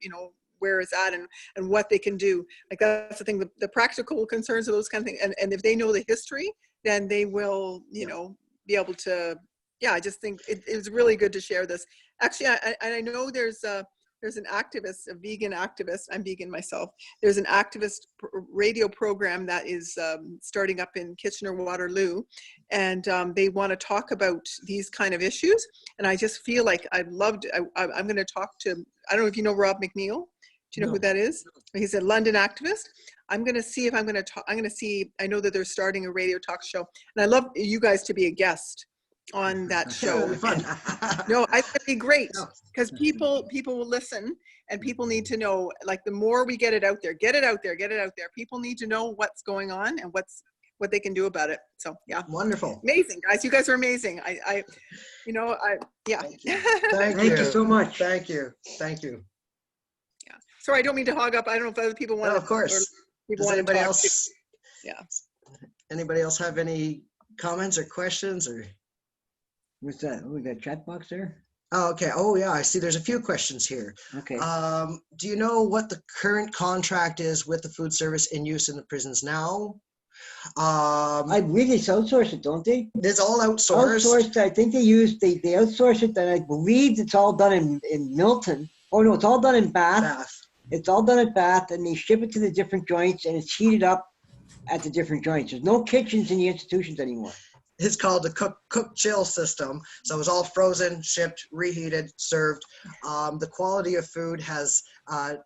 Speaker 4: where it's at, and what they can do. Like, that's the thing, the practical concerns of those kind of things. And if they know the history, then they will, be able to, yeah, I just think it's really good to share this. Actually, I know there's an activist, a vegan activist. I'm vegan myself. There's an activist radio program that is starting up in Kitchener-Waterloo, and they want to talk about these kind of issues. And I just feel like I'm going to talk to, I don't know if you know Rob McNeil. Do you know who that is? He's a London activist. I'm going to see if I'm going to talk. I'm going to see. I know that they're starting a radio talk show, and I'd love you guys to be a guest on that show.
Speaker 2: Yeah, it'll be fun.
Speaker 4: No, I think it'd be great,
Speaker 2: Yeah.
Speaker 4: because people will listen, and people need to know. Like, the more we get it out there, people need to know what's going on and what they can do about it. So yeah,
Speaker 2: Wonderful.
Speaker 4: amazing, guys. You guys are amazing. Yeah.
Speaker 2: Thank you.
Speaker 3: Thank you so much.
Speaker 2: Thank you. Thank you.
Speaker 4: Yeah. Sorry, I don't mean to hog up. I don't know if other people want
Speaker 2: No,
Speaker 4: to.
Speaker 2: of course.
Speaker 4: People
Speaker 2: Does
Speaker 4: want to
Speaker 2: anybody
Speaker 4: talk.
Speaker 2: else?
Speaker 4: Yeah.
Speaker 2: Anybody else have any comments or questions or?
Speaker 3: What's that? Oh, we got a chat box there?
Speaker 2: Oh, okay. Oh, yeah. I see. There's a few questions here.
Speaker 3: Okay.
Speaker 2: Do you know what the current contract is with the food service in use in the prisons now?
Speaker 3: I believe they outsource it, don't they?
Speaker 2: It's all outsourced.
Speaker 3: Outsourced. I think they outsource it, and I believe it's all done in Milton. Oh no, it's all done in Bath.
Speaker 2: Bath.
Speaker 3: It's all done at Bath, and they ship it to the different joints, and it's heated up at the different joints. There's no kitchens in the institutions anymore.
Speaker 2: It's called the cook chill system. So it's all frozen, shipped, reheated, served. The quality of food has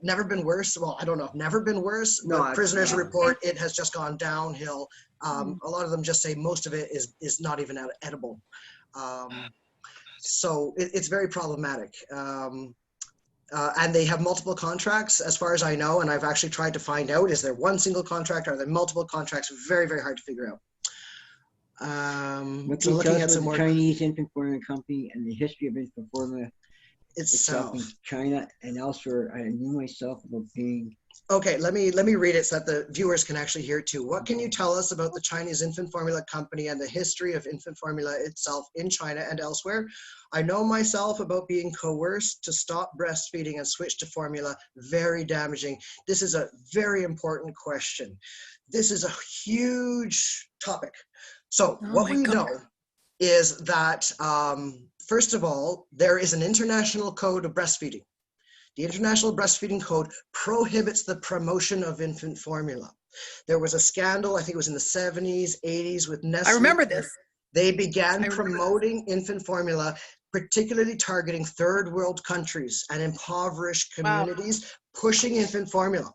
Speaker 2: never been worse. Well, I don't know if never been worse,
Speaker 3: No,
Speaker 2: but prisoners
Speaker 3: no.
Speaker 2: report it has just gone downhill. A lot of them just say most of it is not even edible. So it's very problematic. And they have multiple contracts, as far as I know, and I've actually tried to find out, is there one single contract? Are there multiple contracts? Very, very hard to figure out.
Speaker 3: What
Speaker 2: So
Speaker 3: can you tell
Speaker 2: looking
Speaker 3: us
Speaker 2: at some
Speaker 3: about
Speaker 2: more,
Speaker 3: the Chinese infant formula company and the history of infant formula itself in
Speaker 2: itself.
Speaker 3: China and elsewhere? I knew myself about being.
Speaker 2: Okay, let me read it so that the viewers can actually hear it too. What can you tell us about the Chinese infant formula company and the history of infant formula itself in China and elsewhere? I know myself about being coerced to stop breastfeeding and switch to formula. Very damaging. This is a very important question. This is a huge topic. So what we know is that, first of all, there is an international code of breastfeeding. The International Breastfeeding Code prohibits the promotion of infant formula. There was a scandal, I think it was in the 70s, 80s with Nestle.
Speaker 4: I remember this.
Speaker 2: They began promoting infant formula, particularly targeting third world countries and impoverished communities, pushing infant formula.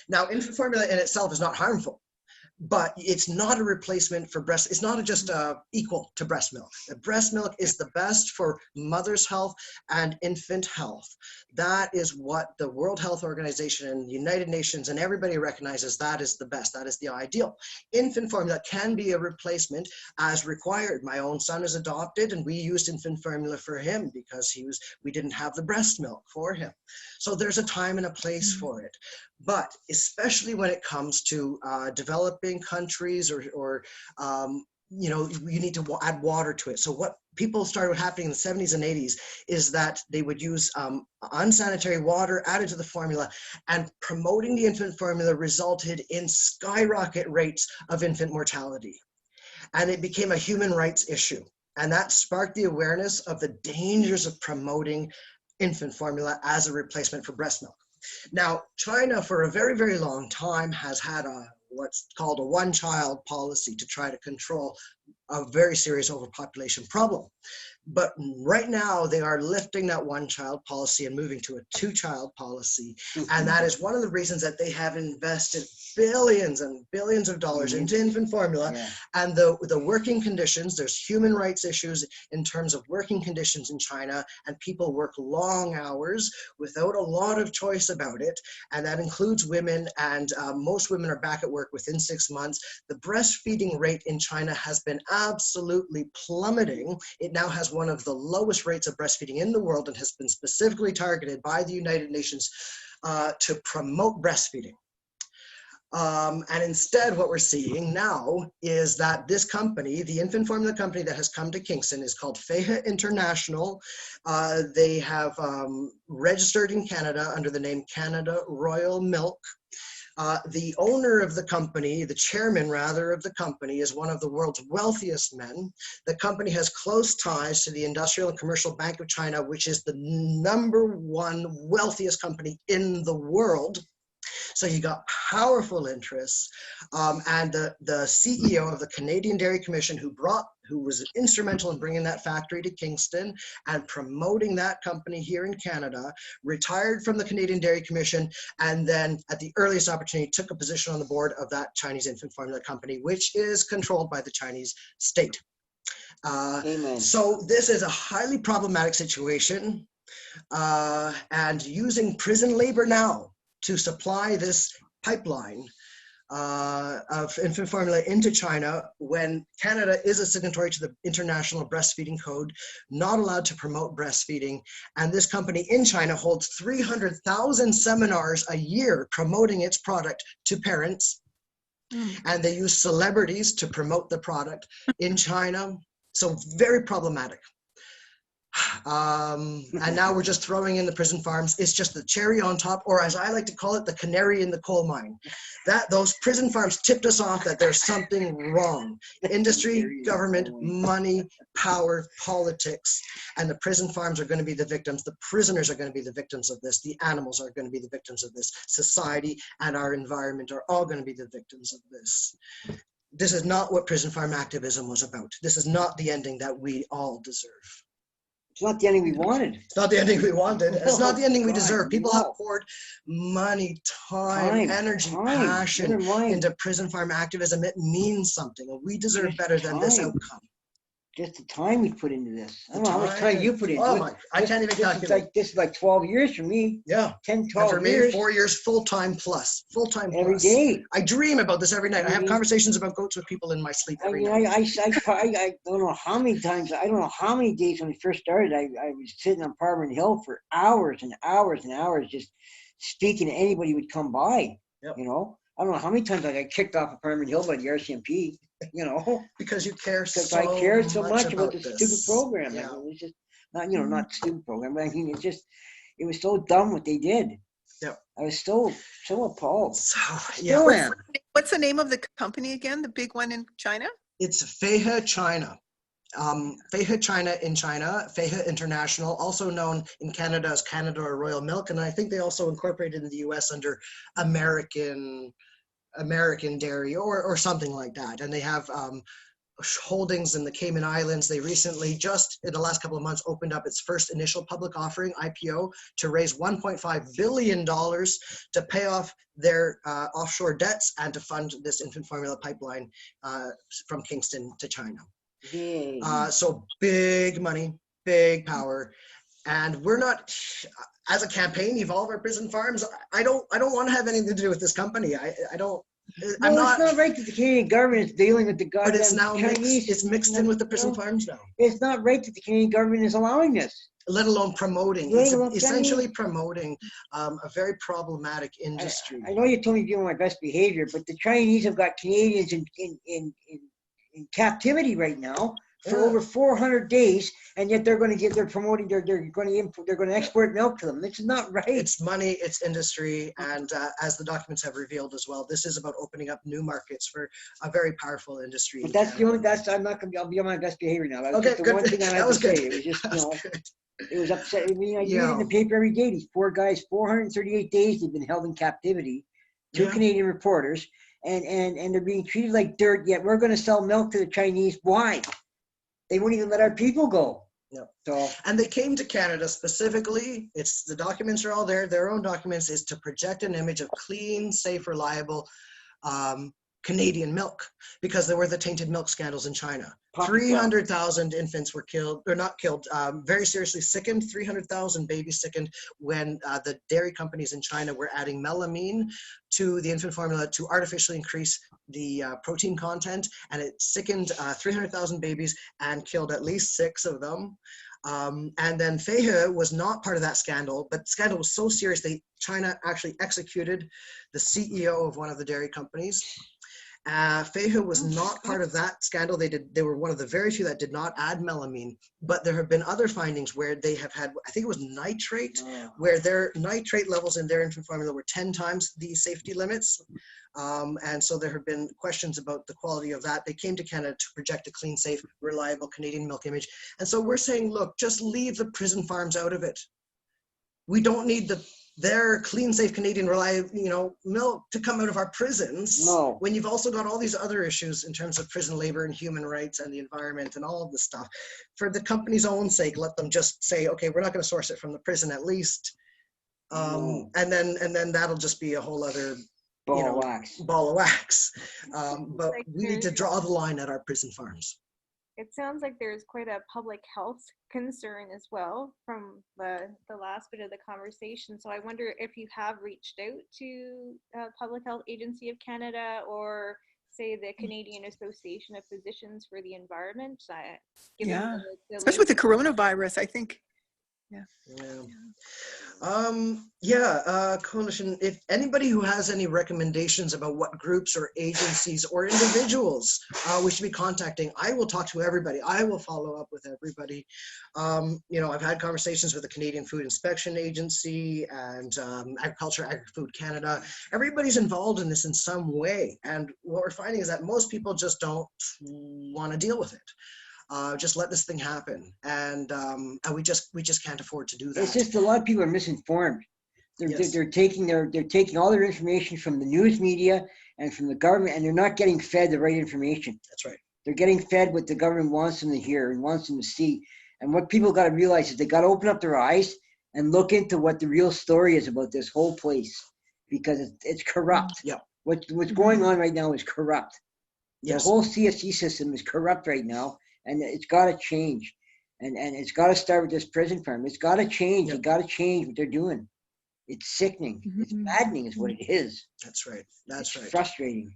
Speaker 2: Now, infant formula in itself is not harmful, but it's not a replacement for breast. It's not just equal to breast milk. The breast milk is the best for mother's health and infant health. That is what the World Health Organization and the United Nations and everybody recognizes that is the best. That is the ideal. Infant formula can be a replacement as required. My own son is adopted, and we used infant formula for him because we didn't have the breast milk for him. So there's a time and a place for it. But especially when it comes to developing countries or you know, you need to add water to it. So what people started happening in the 70s and 80s is that they would use unsanitary water added to the formula, and promoting the infant formula resulted in skyrocket rates of infant mortality. And it became a human rights issue. And that sparked the awareness of the dangers of promoting infant formula as a replacement for breast milk. Now, China for a very, very long time has had what's called a one-child policy to try to control a very serious overpopulation problem. But right now they are lifting that one-child policy and moving to a two-child policy. And that is one of the reasons that they have invested billions and billions of dollars into infant formula.
Speaker 3: Yeah.
Speaker 2: And the working conditions, there's human rights issues in terms of working conditions in China, and people work long hours without a lot of choice about it. And that includes women, and most women are back at work within 6 months. The breastfeeding rate in China has been absolutely plummeting. It now has one of the lowest rates of breastfeeding in the world and has been specifically targeted by the United Nations to promote breastfeeding. And instead, what we're seeing now is that this company, the infant formula company that has come to Kingston, is called Feihe International. They have registered in Canada under the name Canada Royal Milk. The owner of the company, the chairman rather of the company, is one of the world's wealthiest men. The company has close ties to the Industrial and Commercial Bank of China, which is the #1 wealthiest company in the world. So you got powerful interests, and the CEO of the Canadian Dairy Commission, who was instrumental in bringing that factory to Kingston and promoting that company here in Canada, retired from the Canadian Dairy Commission, and then at the earliest opportunity took a position on the board of that Chinese infant formula company, which is controlled by the Chinese state. So this is a highly problematic situation, and using prison labor now to supply this pipeline of infant formula into China, when Canada is a signatory to the International Breastfeeding Code, not allowed to promote breastfeeding. And this company in China holds 300,000 seminars a year promoting its product to parents. And they use celebrities to promote the product in China. So very problematic. And now we're just throwing in the prison farms. It's just the cherry on top, or as I like to call it, the canary in the coal mine. Those prison farms tipped us off that there's something wrong. Industry, government, money, power, politics, and the prison farms are going to be the victims. The prisoners are going to be the victims of this. The animals are going to be the victims of this. Society and our environment are all going to be the victims of this. This is not what prison farm activism was about. This is not the ending that we all deserve.
Speaker 3: It's not the ending we wanted.
Speaker 2: It's not the ending we wanted. It's not the ending we
Speaker 3: God,
Speaker 2: deserve. People
Speaker 3: no.
Speaker 2: have poured money, time, energy, passion into prison farm activism. It means something, and we deserve
Speaker 3: Just
Speaker 2: better than this
Speaker 3: time.
Speaker 2: outcome.
Speaker 3: Just the time we put into this. I don't know how much time you put into
Speaker 2: Oh
Speaker 3: it.
Speaker 2: my, I can't even calculate.
Speaker 3: This is like 12 years for me.
Speaker 2: Yeah.
Speaker 3: 10,
Speaker 2: And
Speaker 3: 12
Speaker 2: for me,
Speaker 3: years.
Speaker 2: 4 years full-time plus. Full-time plus.
Speaker 3: Every day.
Speaker 2: I dream about this every night. I have
Speaker 3: Mhm.
Speaker 2: conversations about goats with people in my sleep
Speaker 3: I
Speaker 2: every
Speaker 3: mean,
Speaker 2: night.
Speaker 3: I don't know how many times, I don't know how many days when we first started, I was sitting on Parliament Hill for hours and hours and hours just speaking to anybody who would come by,
Speaker 2: Yep.
Speaker 3: you know? I don't know how many times I got kicked off of Parliament Hill by the RCMP, you know?
Speaker 2: Because you care
Speaker 3: Because
Speaker 2: so
Speaker 3: I cared so much about
Speaker 2: this.
Speaker 3: this stupid program.
Speaker 2: Yeah.
Speaker 3: I mean, it was just, not, you know, not stupid program, but I mean, it was so dumb what they did.
Speaker 2: Yep.
Speaker 3: I was so appalled.
Speaker 2: So, yeah.
Speaker 3: Still am.
Speaker 4: What's the name of the company again? The big one in China?
Speaker 2: It's Feihe China. Feihe China in China, Feihe International, also known in Canada as Canada Royal Milk, and I think they also incorporated in the US under American Dairy or something like that. And they have holdings in the Cayman Islands. They recently, just in the last couple of months, opened up its first initial public offering, IPO, to raise $1.5 billion to pay off their offshore debts and to fund this infant formula pipeline from Kingston to China.
Speaker 3: Yay.
Speaker 2: So big money, big power. And we're not, as a campaign, Evolve Our Prison Farms, I don't want to have anything to do with this company. I'm
Speaker 3: No,
Speaker 2: not.
Speaker 3: it's not right that the Canadian government is dealing with the goddamn
Speaker 2: But it's now
Speaker 3: Chinese.
Speaker 2: it's mixed in with the prison farms now,
Speaker 3: It's not right that the Canadian government is allowing this.
Speaker 2: let alone promoting.
Speaker 3: Let
Speaker 2: It's
Speaker 3: alone
Speaker 2: essentially promoting a very problematic industry.
Speaker 3: I know you told me to be on my best behavior, but the Chinese have got Canadians in captivity right now for
Speaker 2: Yeah.
Speaker 3: over 400 days, and yet they're going to they're promoting, they're going to export milk to them. This is not right.
Speaker 2: It's money, it's industry, and as the documents have revealed as well, this is about opening up new markets for a very powerful industry.
Speaker 3: But
Speaker 2: in
Speaker 3: that's the
Speaker 2: Canada.
Speaker 3: only, that's, I'm not going to, I'll be on my best behavior now. That was
Speaker 2: Okay,
Speaker 3: just the
Speaker 2: good.
Speaker 3: one thing I had
Speaker 2: That
Speaker 3: to
Speaker 2: was good.
Speaker 3: say. It was just,
Speaker 2: That
Speaker 3: you
Speaker 2: was
Speaker 3: know,
Speaker 2: good.
Speaker 3: it was upsetting. I mean, I read it
Speaker 2: Yeah.
Speaker 3: in the paper every day. These poor guys, 438 days they've been held in captivity. Two
Speaker 2: Yeah.
Speaker 3: Canadian reporters, and they're being treated like dirt, yet we're going to sell milk to the Chinese. Why? They won't even let our people go.
Speaker 2: Yep.
Speaker 3: So,
Speaker 2: And they came to Canada specifically, it's the documents are all there, their own documents, is to project an image of clean, safe, reliable Canadian milk, because there were the tainted milk scandals in China.
Speaker 3: Poppycock.
Speaker 2: 300,000 infants were killed, or not killed, very seriously sickened, 300,000 babies sickened when the dairy companies in China were adding melamine to the infant formula to artificially increase the protein content, and it sickened 300,000 babies and killed at least 6 of them. And then Feihe was not part of that scandal, but the scandal was so serious, China actually executed the CEO of one of the dairy companies. Feihe was not part of that scandal. They were one of the very few that did not add melamine, but there have been other findings where they have had, I think it was nitrate, where their nitrate levels in their infant formula were 10 times the safety limits. And so there have been questions about the quality of that. They came to Canada to project a clean, safe, reliable Canadian milk image. And so we're saying, look, just leave the prison farms out of it. We don't need their clean, safe Canadian reliable, milk to come out of our prisons.
Speaker 3: No.
Speaker 2: When you've also got all these other issues in terms of prison labor and human rights and the environment and all of this stuff. For the company's own sake, let them just say, okay, we're not going to source it from the prison at least.
Speaker 3: No.
Speaker 2: And then that'll just be a whole other
Speaker 3: ball of wax.
Speaker 2: ball of wax. But
Speaker 1: like
Speaker 2: we need to
Speaker 1: there's-
Speaker 2: draw the line at our prison farms.
Speaker 1: It sounds like there's quite a public health concern as well from the last bit of the conversation. So I wonder if you have reached out to Public Health Agency of Canada or say the Canadian Association of Physicians for the Environment. Given
Speaker 4: Yeah.
Speaker 1: the
Speaker 4: Especially with the coronavirus, I think.
Speaker 2: Coalition, if anybody who has any recommendations about what groups or agencies or individuals we should be contacting, I will talk to everybody. I will follow up with everybody. I've had conversations with the Canadian Food Inspection Agency and Agri-Food Canada. Everybody's involved in this in some way. And what we're finding is that most people just don't want to deal with it. Just let this thing happen, and we just can't afford to do that.
Speaker 3: It's just a lot of people are misinformed.
Speaker 2: Yes.
Speaker 3: They're taking all their information from the news media and from the government, and they're not getting fed the right information.
Speaker 2: That's right.
Speaker 3: They're getting fed what the government wants them to hear and wants them to see. And what people got to realize is they got to open up their eyes and look into what the real story is about this whole place, because it's corrupt.
Speaker 2: Yeah.
Speaker 3: What's going on right now is corrupt.
Speaker 2: Yes.
Speaker 3: The whole CSE system is corrupt right now. And it's got to change, and it's got to start with this prison farm. It's got to change.
Speaker 2: Yep.
Speaker 3: You got to change what they're doing. It's sickening. It's maddening, is what it is.
Speaker 2: That's right. That's
Speaker 3: It's
Speaker 2: right.
Speaker 3: frustrating.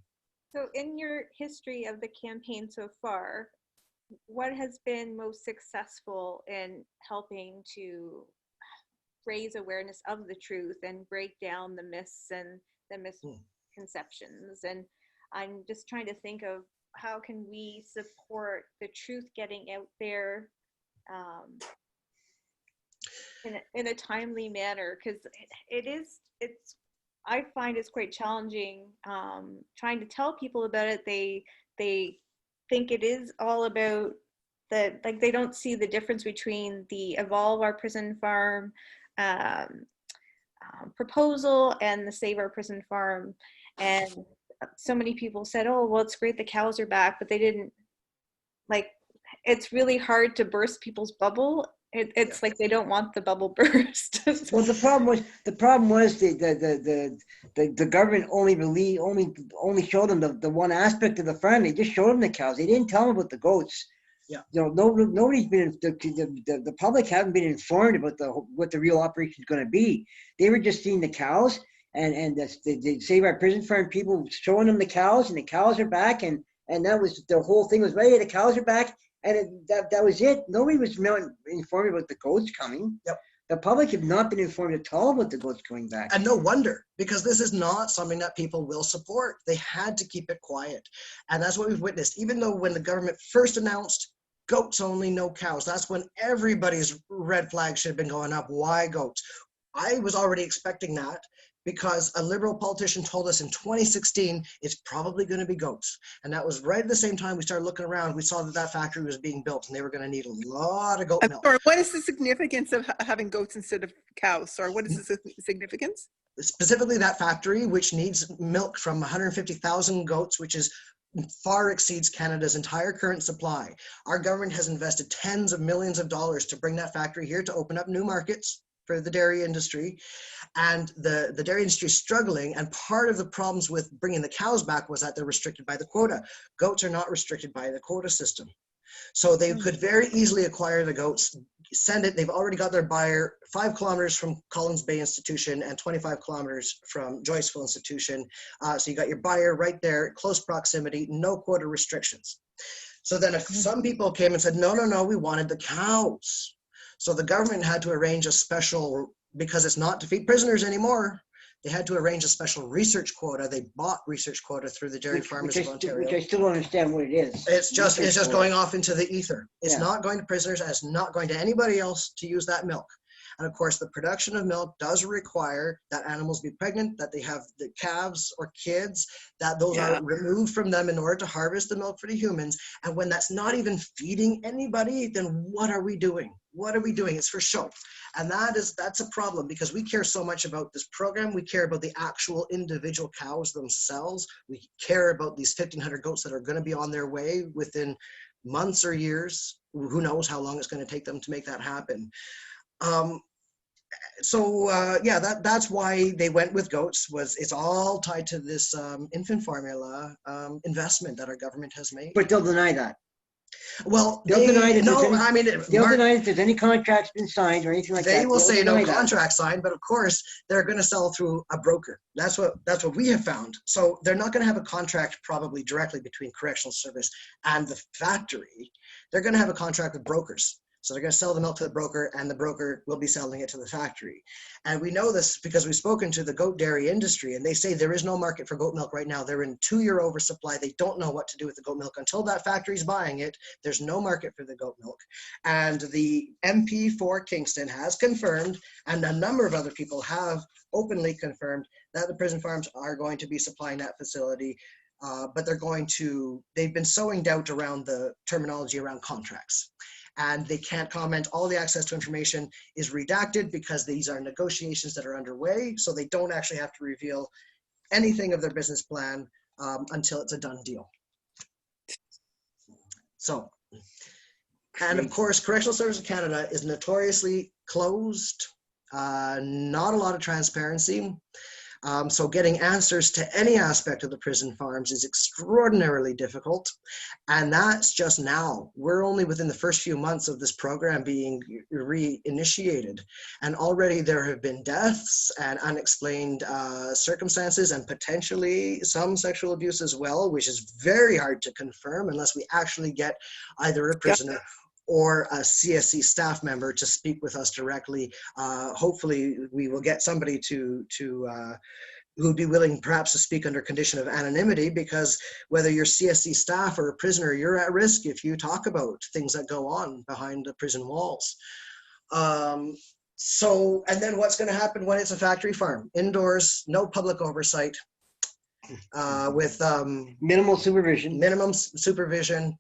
Speaker 1: So in your history of the campaign so far, what has been most successful in helping to raise awareness of the truth and break down the myths and the misconceptions? And I'm just trying to think of how can we support the truth getting out there in a timely manner, because I find it's quite challenging trying to tell people about it. They think it is all about they don't see the difference between the Evolve Our Prison Farm proposal and the Save Our Prison Farm. And so many people said, oh, well, it's great the cows are back, but they didn't, it's really hard to burst people's bubble. It's like they don't want the bubble burst.
Speaker 3: Well, the problem was the government only showed them the one aspect of the farm. They just showed them the cows. They didn't tell them about the goats.
Speaker 2: Yeah.
Speaker 3: Nobody's been, the public haven't been informed about what the real operation is going to be. They were just seeing the cows. And the Save Our Prison Farm people showing them the cows, and the cows are back, and that was the whole thing was, hey, the cows are back, and that was it. Nobody was informed about the goats coming.
Speaker 2: Yep.
Speaker 3: The public have not been informed at all about the goats coming back.
Speaker 2: And no wonder, because this is not something that people will support. They had to keep it quiet. And that's what we've witnessed. Even though when the government first announced goats only, no cows. That's when everybody's red flag should have been going up. Why goats? I was already expecting that because a Liberal politician told us in 2016 it's probably going to be goats. And that was right at the same time we started looking around. We saw that that factory was being built and they were going to need a lot of goat
Speaker 4: I'm
Speaker 2: milk.
Speaker 4: sorry, what is the significance of having goats instead of cows? Sorry, what is the significance?
Speaker 2: Specifically that factory, which needs milk from 150,000 goats, which is far exceeds Canada's entire current supply. Our government has invested tens of millions of dollars to bring that factory here to open up new markets for the dairy industry. And the dairy industry is struggling. And part of the problems with bringing the cows back was that they're restricted by the quota. Goats are not restricted by the quota system. So they could very easily acquire the goats, send it. They've already got their buyer 5 kilometers from Collins Bay Institution and 25 kilometers from Joyceville Institution. So you got your buyer right there, close proximity, no quota restrictions. So then if some people came and said, no, no, no, we wanted the cows. So the government had to arrange a special, because it's not to feed prisoners anymore, they had to arrange a special research quota. They bought research quota through the Dairy Farmers of Ontario.
Speaker 3: Which I still don't understand what it is.
Speaker 2: It's just
Speaker 3: Research
Speaker 2: going
Speaker 3: quota.
Speaker 2: off into the ether. It's
Speaker 3: Yeah.
Speaker 2: not going to prisoners and it's not going to anybody else to use that milk. And of course, the production of milk does require that animals be pregnant, that they have the calves or kids, that those
Speaker 4: Yeah.
Speaker 2: are removed from them in order to harvest the milk for the humans. And when that's not even feeding anybody, then what are we doing? What are we doing? It's for show. And that's a problem because we care so much about this program. We care about the actual individual cows themselves. We care about these 1,500 goats that are going to be on their way within months or years. Who knows how long it's going to take them to make that happen. That's why they went with goats. It's all tied to this infant formula investment that our government has made.
Speaker 3: But they'll deny that.
Speaker 2: Well,
Speaker 3: They'll deny that
Speaker 2: no,
Speaker 3: there's any-
Speaker 2: I mean,
Speaker 3: They'll deny if there's any contract's been signed or anything like that.
Speaker 2: they will
Speaker 3: They'll
Speaker 2: say no
Speaker 3: deny that.
Speaker 2: contract signed, but of course they're going to sell through a broker. That's what we have found. So they're not going to have a contract probably directly between correctional service and the factory. They're going to have a contract with brokers. So they're going to sell the milk to the broker and the broker will be selling it to the factory. And we know this because we've spoken to the goat dairy industry and they say there is no market for goat milk right now. They're in 2-year oversupply. They don't know what to do with the goat milk until that factory's buying it. There's no market for the goat milk. And the MP for Kingston has confirmed, and a number of other people have openly confirmed, that the prison farms are going to be supplying that facility. But they've been sowing doubt around the terminology around contracts. And they can't comment. All the access to information is redacted because these are negotiations that are underway. So they don't actually have to reveal anything of their business plan until it's a done deal. So, and of course, Correctional Service of Canada is notoriously closed, not a lot of transparency. So getting answers to any aspect of the prison farms is extraordinarily difficult. And that's just now. We're only within the first few months of this program being reinitiated. And already there have been deaths and unexplained circumstances and potentially some sexual abuse as well, which is very hard to confirm unless we actually get either a prisoner or a CSC staff member to speak with us directly. Hopefully we will get somebody who would be willing perhaps to speak under condition of anonymity, because whether you're CSC staff or a prisoner, you're at risk if you talk about things that go on behind the prison walls. And then what's going to happen when it's a factory farm? Indoors, no public oversight, with
Speaker 3: Minimal supervision.
Speaker 2: minimum supervision,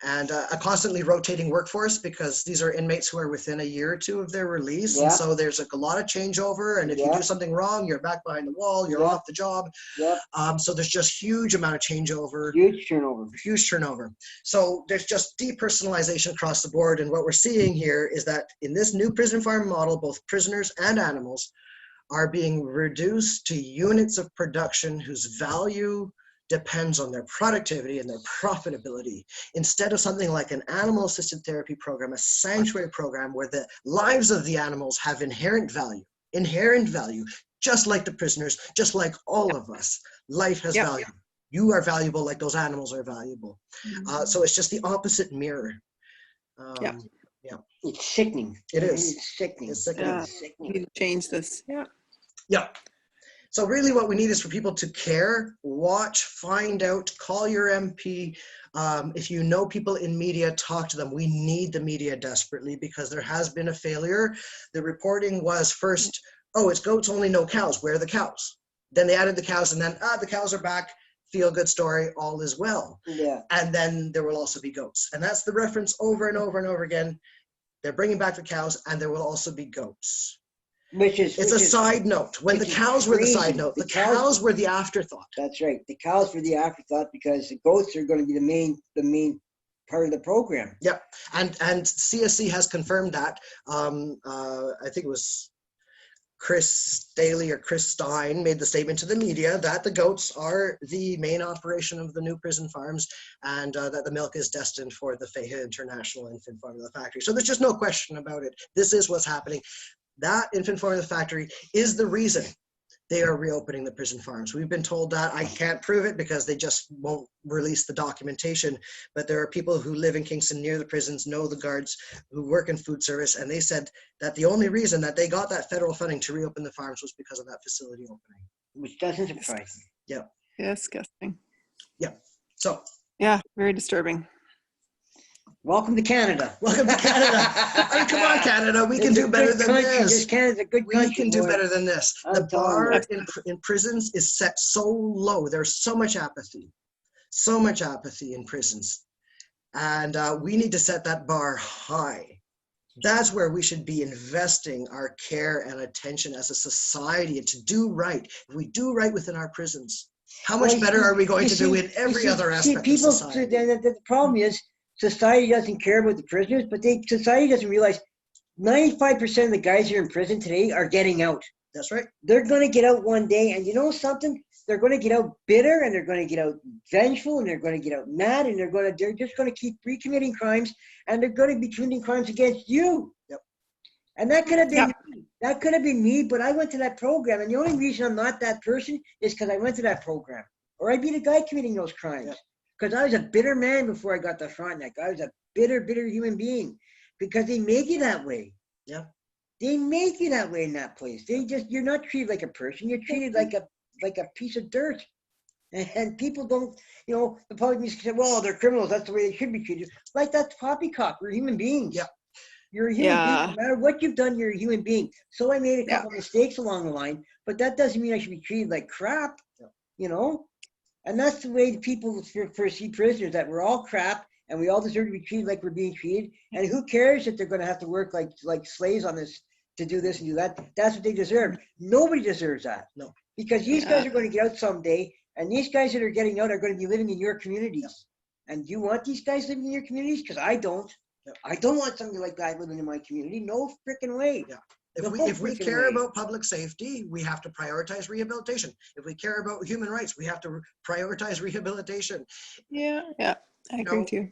Speaker 2: and a constantly rotating workforce, because these are inmates who are within a year or two of their release.
Speaker 3: Yeah.
Speaker 2: And so there's like a lot of changeover. And if you
Speaker 3: Yeah.
Speaker 2: do something wrong, you're back behind the wall, you're
Speaker 3: Yeah.
Speaker 2: off the job.
Speaker 3: Yep.
Speaker 2: So there's just huge amount of changeover,
Speaker 3: Huge turnover.
Speaker 2: huge turnover. So there's just depersonalization across the board. And what we're seeing here is that in this new prison farm model, both prisoners and animals are being reduced to units of production whose value depends on their productivity and their profitability, instead of something like an animal-assisted therapy program, a sanctuary program where the lives of the animals have inherent value, just like the prisoners, just like all of us. Life has
Speaker 4: Yep.
Speaker 2: value. You are valuable like those animals are valuable. So it's just the opposite mirror.
Speaker 4: Yeah.
Speaker 3: It's sickening.
Speaker 2: It is.
Speaker 3: It's sickening.
Speaker 2: It's sickening.
Speaker 4: Yeah. We need to change this. Yeah.
Speaker 2: Yeah. So really what we need is for people to care, watch, find out, call your MP. If you know people in media, talk to them. We need the media desperately because there has been a failure. The reporting was first, oh, it's goats only, no cows. Where are the cows? Then they added the cows and then, the cows are back. Feel good story, all is well.
Speaker 3: Yeah.
Speaker 2: And then there will also be goats. And that's the reference over and over and over again. They're bringing back the cows and there will also be goats. It's a side note. When the cows were the side note, the cows were the afterthought.
Speaker 3: That's right. The cows were the afterthought because the goats are going to be the main part of the program.
Speaker 2: Yep. And CSC has confirmed that. I think it was Chris Daly or Chris Stein made the statement to the media that the goats are the main operation of the new prison farms and that the milk is destined for the Fahey International Infant Formula Factory. So there's just no question about it. This is what's happening. That infant formula factory is the reason they are reopening the prison farms. We've been told that. I can't prove it because they just won't release the documentation, but there are people who live in Kingston near the prisons, know the guards who work in food service, and they said that the only reason that they got that federal funding to reopen the farms was because of that facility opening.
Speaker 3: Which doesn't surprise me.
Speaker 2: Yeah.
Speaker 4: Disgusting.
Speaker 2: Yeah. So.
Speaker 4: Yeah, very disturbing.
Speaker 3: Welcome to Canada.
Speaker 2: Welcome to Canada. I mean, come on, Canada. We can do better than this.
Speaker 3: Canada's a good country.
Speaker 2: We can do better than this. The bar
Speaker 3: you.
Speaker 2: in prisons is set so low. There's so much apathy in prisons. And we need to set that bar high. That's where we should be investing our care and attention as a society and to do right. If we do right within our prisons, how much better are we going to do in every other aspect of society?
Speaker 3: The problem is, society doesn't care about the prisoners, but society doesn't realize 95% of the guys who are in prison today are getting out.
Speaker 2: That's right.
Speaker 3: They're going to get out one day, and you know something? They're going to get out bitter, and they're going to get out vengeful, and they're going to get out mad, and they're just going to keep recommitting crimes, and they're going to be committing crimes against you.
Speaker 2: Yep.
Speaker 3: And that could have been me. That could have been me, but I went to that program, and the only reason I'm not that person is because I went to that program, or I'd be the guy committing those crimes. Yep. Because I was a bitter man before I got the Frontenac. I was a bitter human being. Because they make you that way.
Speaker 2: Yeah.
Speaker 3: They make you that way in that place. You're not treated like a person. You're treated like a piece of dirt. And people don't, the public needs to say, well, they're criminals. That's the way they should be treated. Like that's poppycock. We're human beings.
Speaker 2: Yeah.
Speaker 3: You're a human being. No matter what you've done, you're a human being. So I made a couple mistakes along the line, but that doesn't mean I should be treated like crap. Yeah. And that's the way the people perceive prisoners, that we're all crap and we all deserve to be treated like we're being treated. And who cares that they're going to have to work like slaves on this to do this and do that? That's what they deserve. Nobody deserves that.
Speaker 2: No.
Speaker 3: Because these guys are going to get out someday, and these guys that are getting out are going to be living in your communities. And do you want these guys living in your communities? Because I don't. I don't want somebody like that living in my community. No freaking way.
Speaker 2: Yeah. If we care about public safety, we have to prioritize rehabilitation. If we care about human rights, we have to prioritize rehabilitation.
Speaker 4: Yeah, I agree too.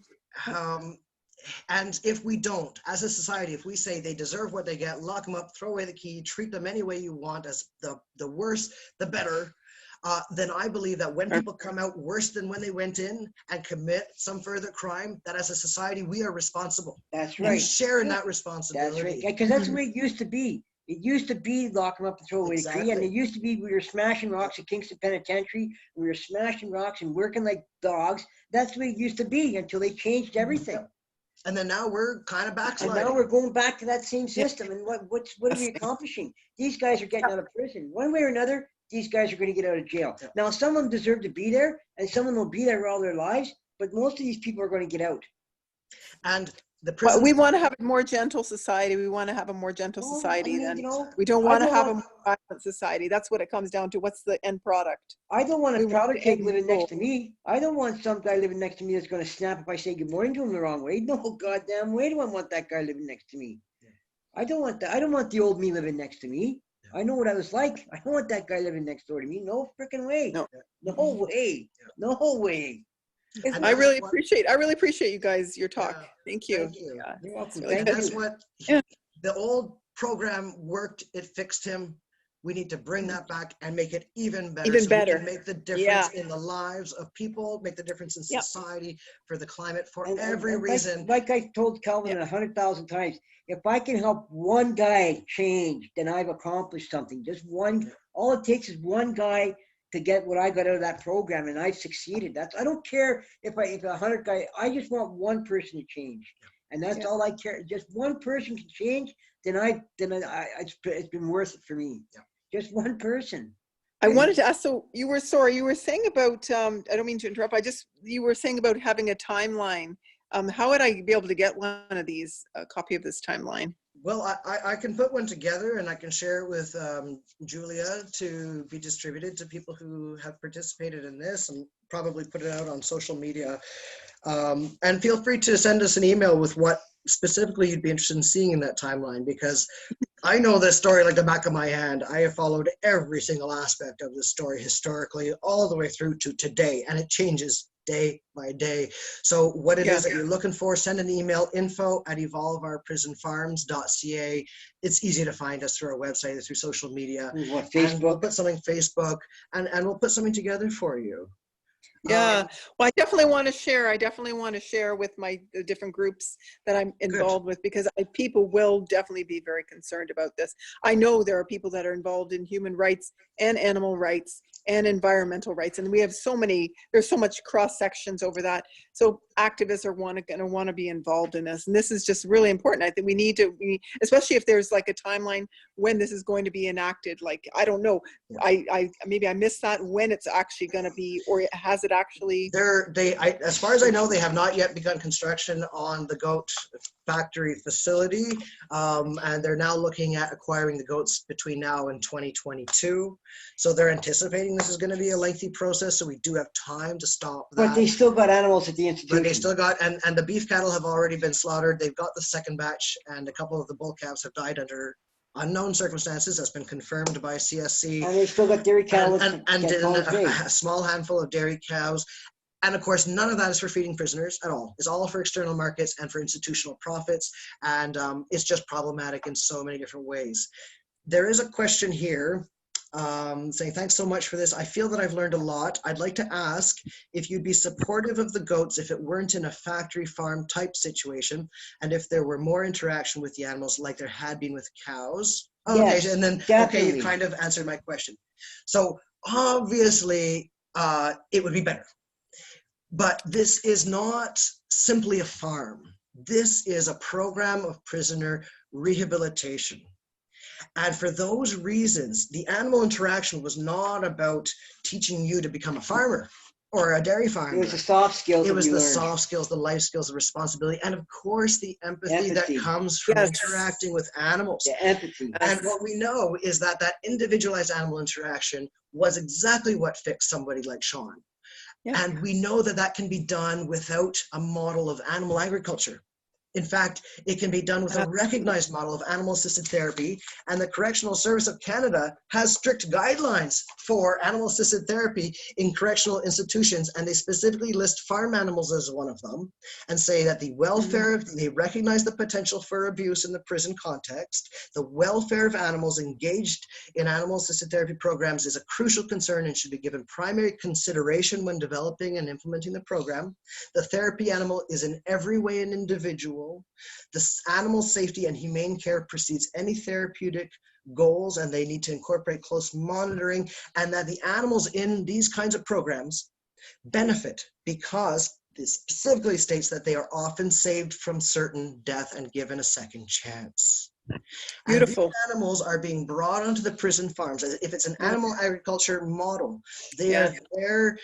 Speaker 2: And if we don't, as a society, if we say they deserve what they get, lock them up, throw away the key, treat them any way you want, as the worse, the better, then I believe that when people come out worse than when they went in and commit some further crime, that as a society, we are responsible.
Speaker 3: That's right.
Speaker 2: We share in that responsibility.
Speaker 3: That's right. Because that's the way it used to be. It used to be lock them up and throw away the key. And it used to be we were smashing rocks at Kingston Penitentiary. We were smashing rocks and working like dogs. That's the way it used to be until they changed everything.
Speaker 2: And then now we're kind of backsliding.
Speaker 3: And now we're going back to that same system. And what are we accomplishing? These guys are getting out of prison. One way or another, these guys are going to get out of jail. Yeah. Now, some of them deserve to be there, and some of them will be there all their lives, but most of these people are going to get out.
Speaker 2: And the prison.
Speaker 4: We want to have a more gentle society. We want to have a more gentle society we don't want to have a more violent society. That's what it comes down to. What's the end product?
Speaker 3: I don't want a powder keg living next to me. I don't want some guy living next to me that's going to snap if I say good morning to him the wrong way. No goddamn way do I want that guy living next to me. Yeah. I don't want that. I don't want the old me living next to me. I know what I was like. I don't want that guy living next door to me. No freaking way. No way. No way.
Speaker 4: I really appreciate you guys, your talk.
Speaker 2: Yeah.
Speaker 4: Thank you.
Speaker 2: Thank you.
Speaker 3: You're welcome.
Speaker 2: That's what the old program worked. It fixed him. We need to bring that back and make it even better.
Speaker 4: Even
Speaker 2: so
Speaker 4: better.
Speaker 2: We can make the difference in the lives of people, make the difference in
Speaker 4: Yep.
Speaker 2: society, for the climate, for
Speaker 3: And
Speaker 2: every reason.
Speaker 3: like I told Calvin 100,000 times, if I can help one guy change, then I've accomplished something. Just one, all it takes is one guy to get what I got out of that program, and I've succeeded. That's, I don't care if 100 guy, I just want one person to change. And that's all I care. Just one person can change, then it's been worth it for me. Just one person.
Speaker 4: I wanted to ask, so you were saying about, I don't mean to interrupt, you were saying about having a timeline. How would I be able to get one of these, a copy of this timeline?
Speaker 2: Well, I can put one together and I can share it with Julia to be distributed to people who have participated in this, and probably put it out on social media. And feel free to send us an email with what specifically you'd be interested in seeing in that timeline, because I know this story like the back of my hand. I have followed every single aspect of this story historically all the way through to today, and it changes day by day. So what it is that you're looking for, send an email, info@evolveourprisonfarms.ca. It's easy to find us through our website or through social media.
Speaker 3: What,
Speaker 2: And
Speaker 3: Facebook?
Speaker 2: we'll put something Facebook, and we'll put something together for you.
Speaker 4: Yeah, well, I definitely want to share. I definitely want to share with the different groups that I'm involved with, because people will definitely be very concerned about this. I know there are people that are involved in human rights and animal rights and environmental rights, and we have there's so much cross sections over that. So activists are going to want to be involved in this, and this is just really important. I think we need to, especially if there's like a timeline when this is going to be enacted. Like, I don't know, maybe I missed that, when it's actually going to be, or has it actually?
Speaker 2: As far as I know, they have not yet begun construction on the goat factory facility, and they're now looking at acquiring the goats between now and 2022. So they're anticipating this is going to be a lengthy process, so we do have time to stop that.
Speaker 3: But they still got animals at the institution.
Speaker 2: But they still got, and the beef cattle have already been slaughtered. They've got the second batch, and a couple of the bull calves have died under unknown circumstances. That's been confirmed by CSC.
Speaker 3: And they still got dairy cows.
Speaker 2: And a small handful of dairy cows. And of course, none of that is for feeding prisoners at all. It's all for external markets and for institutional profits. And it's just problematic in so many different ways. There is a question here saying, thanks so much for this. I feel that I've learned a lot. I'd like to ask if you'd be supportive of the goats if it weren't in a factory farm type situation, and if there were more interaction with the animals like there had been with cows. Oh, yes, okay, and then, definitely. Okay, you kind of answered my question. So obviously, it would be better. But this is not simply a farm. This is a program of prisoner rehabilitation. And for those reasons, the animal interaction was not about teaching you to become a farmer or a dairy farmer.
Speaker 3: It was the soft skills.
Speaker 2: It was the soft skills, the life skills, the responsibility, and of course the empathy. That comes from interacting with animals.
Speaker 3: The empathy.
Speaker 2: And what we know is that that individualized animal interaction was exactly what fixed somebody like Sean. Yeah. And we know that that can be done without a model of animal agriculture. In fact, it can be done with a recognized model of animal-assisted therapy, and the Correctional Service of Canada has strict guidelines for animal-assisted therapy in correctional institutions, and they specifically list farm animals as one of them, and say that the welfare, they recognize the potential for abuse in the prison context. The welfare of animals engaged in animal-assisted therapy programs is a crucial concern and should be given primary consideration when developing and implementing the program. The therapy animal is in every way an individual. The animal safety and humane care precedes any therapeutic goals, and they need to incorporate close monitoring, and that the animals in these kinds of programs benefit because it specifically states that they are often saved from certain death and given a second chance.
Speaker 4: Beautiful.
Speaker 2: And these animals are being brought onto the prison farms. If it's an animal agriculture model, they are there,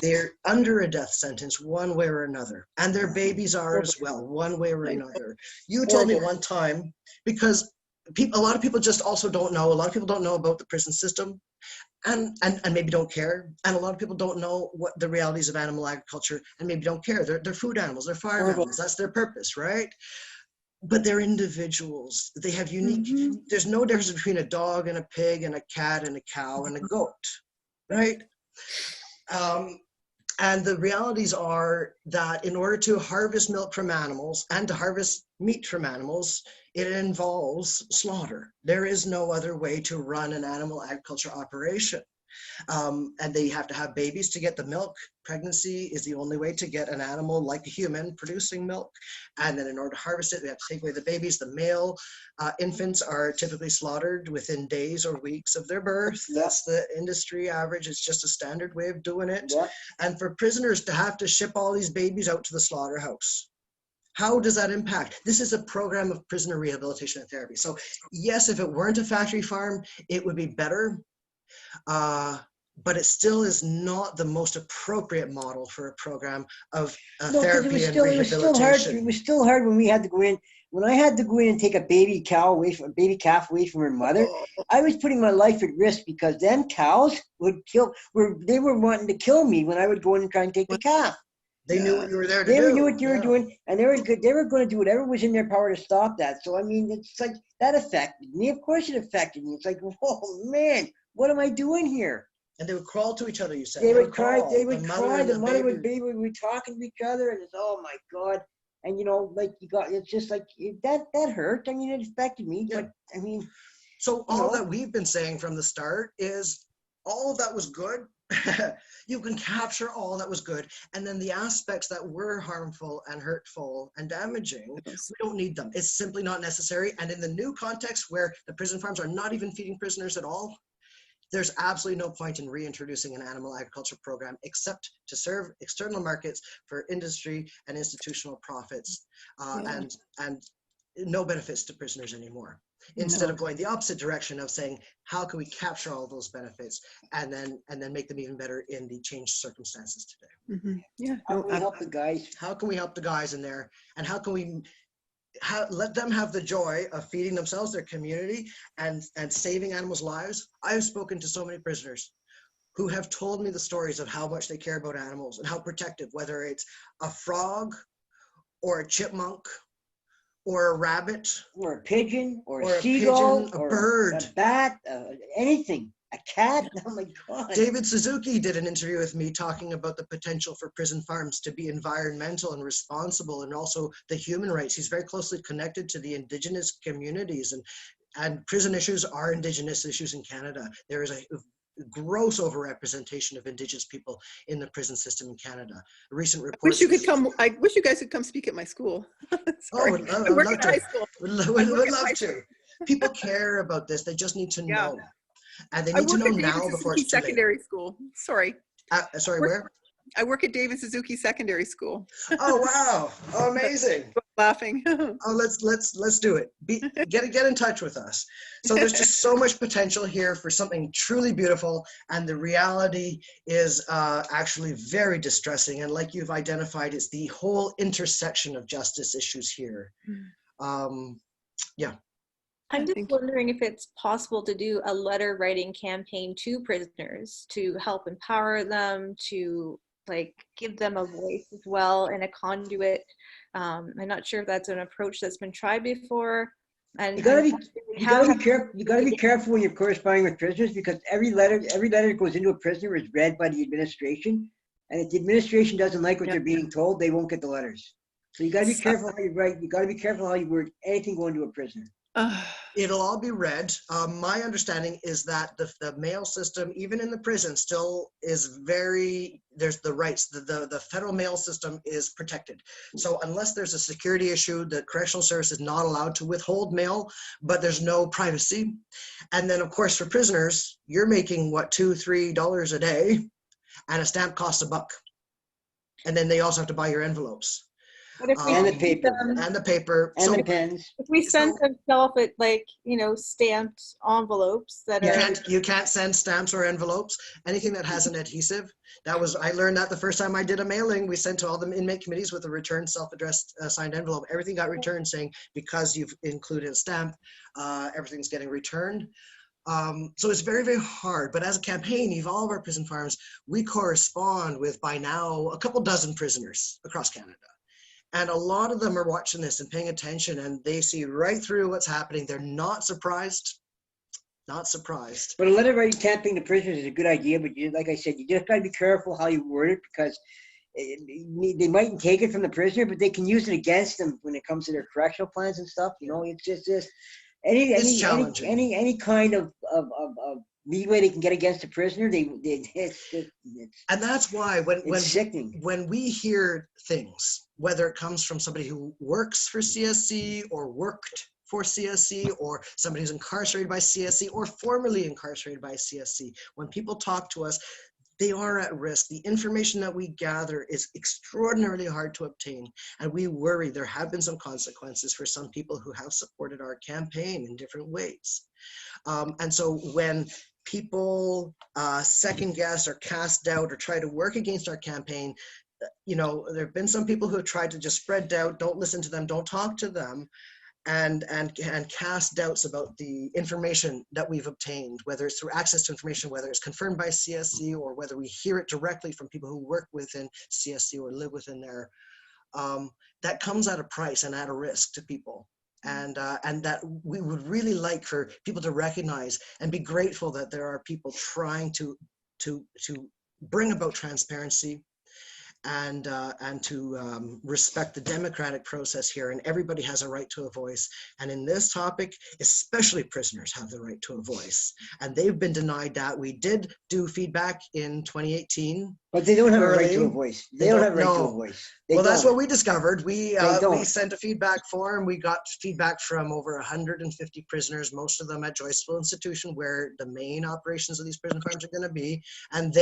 Speaker 2: they're under a death sentence one way or another. And their babies are as well, one way or another. You told me one time, because a lot of people just also don't know, a lot of people don't know about the prison system and maybe don't care. And a lot of people don't know what the realities of animal agriculture and maybe don't care. They're food animals, they're farm animals, that's their purpose, right? But they're individuals. They have unique, there's no difference between a dog and a pig and a cat and a cow and a goat, right? And the realities are that in order to harvest milk from animals and to harvest meat from animals, it involves slaughter. There is no other way to run an animal agriculture operation. And they have to have babies to get the milk. Pregnancy is the only way to get an animal like a human producing milk. And then in order to harvest it, we have to take away the babies. The male infants are typically slaughtered within days or weeks of their birth.
Speaker 3: Yeah.
Speaker 2: That's the industry average. It's just a standard way of doing it.
Speaker 3: Yeah.
Speaker 2: And for prisoners to have to ship all these babies out to the slaughterhouse, how does that impact? This is a program of prisoner rehabilitation and therapy. So yes, if it weren't a factory farm, it would be better. But it still is not the most appropriate model for a program of
Speaker 3: No, 'cause
Speaker 2: therapy and
Speaker 3: it was still hard. It
Speaker 2: rehabilitation.
Speaker 3: was still hard when we had to go in. When I had to go in and take a baby calf away from her mother, I was putting my life at risk because them cows they were wanting to kill me when I would go in and try and take the calf.
Speaker 2: They knew what you were there to
Speaker 3: They
Speaker 2: do.
Speaker 3: knew what you were
Speaker 2: Yeah.
Speaker 3: doing, and they were good. They were going to do whatever was in their power to stop that. So I mean, it's like that affected me. Of course, it affected me. It's like, oh man, what am I doing here?
Speaker 2: And they would crawl to each other, you said.
Speaker 3: They would cry.
Speaker 2: crawl,
Speaker 3: They would cry.
Speaker 2: and
Speaker 3: The mother would
Speaker 2: baby.
Speaker 3: be. We would be talking to each other, and it's oh my god. And you know, like it's just like that hurt. I mean, it affected me.
Speaker 2: Yeah.
Speaker 3: But I mean,
Speaker 2: So all
Speaker 3: know?
Speaker 2: that we've been saying from the start is all of that was good. You can capture all that was good. And then the aspects that were harmful and hurtful and damaging, we don't need them. It's simply not necessary. And in the new context where the prison farms are not even feeding prisoners at all, there's absolutely no point in reintroducing an animal agriculture program except to serve external markets for industry and institutional profits, and no benefits to prisoners anymore. Instead of going the opposite direction of saying, how can we capture all those benefits and then make them even better in the changed circumstances today?
Speaker 4: Mhm. Yeah.
Speaker 3: how
Speaker 4: No,
Speaker 3: can we help the guys?
Speaker 2: How can we help the guys in there, and how can we let them have the joy of feeding themselves, their community, and saving animals' lives? I've spoken to so many prisoners who have told me the stories of how much they care about animals and how protective, whether it's a frog or a chipmunk or a rabbit
Speaker 3: Or a pigeon, or
Speaker 2: or
Speaker 3: a
Speaker 2: a
Speaker 3: seagull,
Speaker 2: pigeon, a
Speaker 3: or
Speaker 2: bird.
Speaker 3: a bat, anything. A cat. Oh my god.
Speaker 2: David Suzuki did an interview with me talking about the potential for prison farms to be environmental and responsible, and also the human rights. He's very closely connected to the Indigenous communities, and prison issues are Indigenous issues in Canada. There is a gross overrepresentation of Indigenous people in the prison system in Canada. A recent report.
Speaker 4: I wish you guys could come speak at my school. Sorry.
Speaker 2: Oh,
Speaker 4: I work
Speaker 2: love
Speaker 4: in
Speaker 2: to.
Speaker 4: high school.
Speaker 2: Would
Speaker 4: I work
Speaker 2: love
Speaker 4: at high
Speaker 2: to. People care about this. They just need to
Speaker 4: Yeah.
Speaker 2: know. And they
Speaker 4: I
Speaker 2: need to
Speaker 4: work
Speaker 2: know
Speaker 4: at
Speaker 2: now
Speaker 4: David
Speaker 2: before
Speaker 4: Suzuki
Speaker 2: it's too late.
Speaker 4: Secondary School. Sorry.
Speaker 2: Sorry,
Speaker 4: Work-
Speaker 2: where?
Speaker 4: I work at David Suzuki Secondary School.
Speaker 2: Oh, wow. Oh, amazing.
Speaker 4: Laughing.
Speaker 2: Oh, let's do it. Get in touch with us. So there's just so much potential here for something truly beautiful, and the reality is actually very distressing. And like you've identified, it's the whole intersection of justice issues here. Yeah.
Speaker 1: I'm just
Speaker 4: Thank you.
Speaker 1: wondering if it's possible to do a letter writing campaign to prisoners to help empower them, to like give them a voice as well and a conduit. I'm not sure if that's an approach that's been tried before. And
Speaker 3: You gotta
Speaker 1: I'm
Speaker 3: be,
Speaker 1: wondering
Speaker 3: you
Speaker 1: how-
Speaker 3: gotta be careful. You gotta be careful when you're corresponding with prisoners, because every letter that goes into a prisoner is read by the administration, and if the administration doesn't like what
Speaker 4: Yeah.
Speaker 3: they're being told, they won't get the letters. So you gotta be careful how you write. You gotta be careful how you word anything going to a prisoner.
Speaker 2: It'll all be read. My understanding is that the mail system, even in the prison, still is there's the rights. The federal mail system is protected. So unless there's a security issue, the correctional service is not allowed to withhold mail, but there's no privacy. And then of course for prisoners, you're making what, $2-3 a day, and a stamp costs $1. And then they also have to buy your envelopes.
Speaker 1: But if we
Speaker 3: And the
Speaker 1: send
Speaker 3: paper.
Speaker 1: them-
Speaker 2: And the paper.
Speaker 3: And
Speaker 2: So
Speaker 3: the pens.
Speaker 1: if we send them self like stamped envelopes that are
Speaker 2: you can't send stamps or envelopes, anything that has an adhesive. I learned that the first time I did a mailing. We sent to all the inmate committees with a returned self-addressed signed envelope. Everything got returned saying, because you've included a stamp, everything's getting returned. So it's very, very hard. But as a campaign, Evolve Our Prison Farms, we correspond with by now a couple dozen prisoners across Canada. And a lot of them are watching this and paying attention, and they see right through what's happening. They're not surprised. Not surprised.
Speaker 3: But a letter writing campaign to prisoners is a good idea, but like I said, you just got to be careful how you word it, because they mightn't take it from the prisoner, but they can use it against them when it comes to their correctional plans and stuff. It's just
Speaker 2: It's challenging.
Speaker 3: any kind of leeway they can get against a prisoner, it's
Speaker 2: And that's why
Speaker 3: sickening.
Speaker 2: when we hear things, whether it comes from somebody who works for CSC or worked for CSC, or somebody who's incarcerated by CSC or formerly incarcerated by CSC, when people talk to us, they are at risk. The information that we gather is extraordinarily hard to obtain, and we worry there have been some consequences for some people who have supported our campaign in different ways. And so when people second guess or cast doubt or try to work against our campaign, there have been some people who have tried to just spread doubt, don't listen to them, don't talk to them, and cast doubts about the information that we've obtained, whether it's through access to information, whether it's confirmed by CSC, or whether we hear it directly from people who work within CSC or live within there. That comes at a price and at a risk to people. And that we would really like for people to recognize and be grateful that there are people trying to bring about transparency and to respect the democratic process here. And everybody has a right to a voice. And in this topic, especially prisoners have the right to a voice. And they've been denied that. We did do feedback in 2018.
Speaker 3: But they don't have a right to a voice. They don't have a right to a voice.
Speaker 2: Well, that's what we discovered. We sent a feedback form. We got feedback from over 150 prisoners, most of them at Joyceville Institution, where the main operations of these prison farms are going to be. And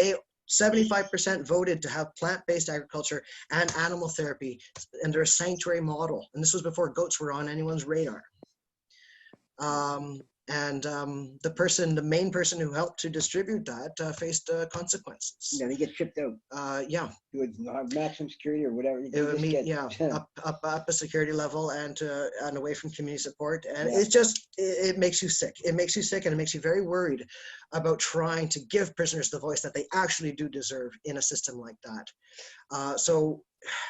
Speaker 2: 75% voted to have plant-based agriculture and animal therapy under a sanctuary model. And this was before goats were on anyone's radar. The main person who helped to distribute that faced consequences.
Speaker 3: Yeah, they get tripped out.
Speaker 2: Yeah.
Speaker 3: It would maximum security or whatever.
Speaker 2: It would meet, up a security level and away from community support. And it makes you sick. It makes you sick, and it makes you very worried about trying to give prisoners the voice that they actually do deserve in a system like that. So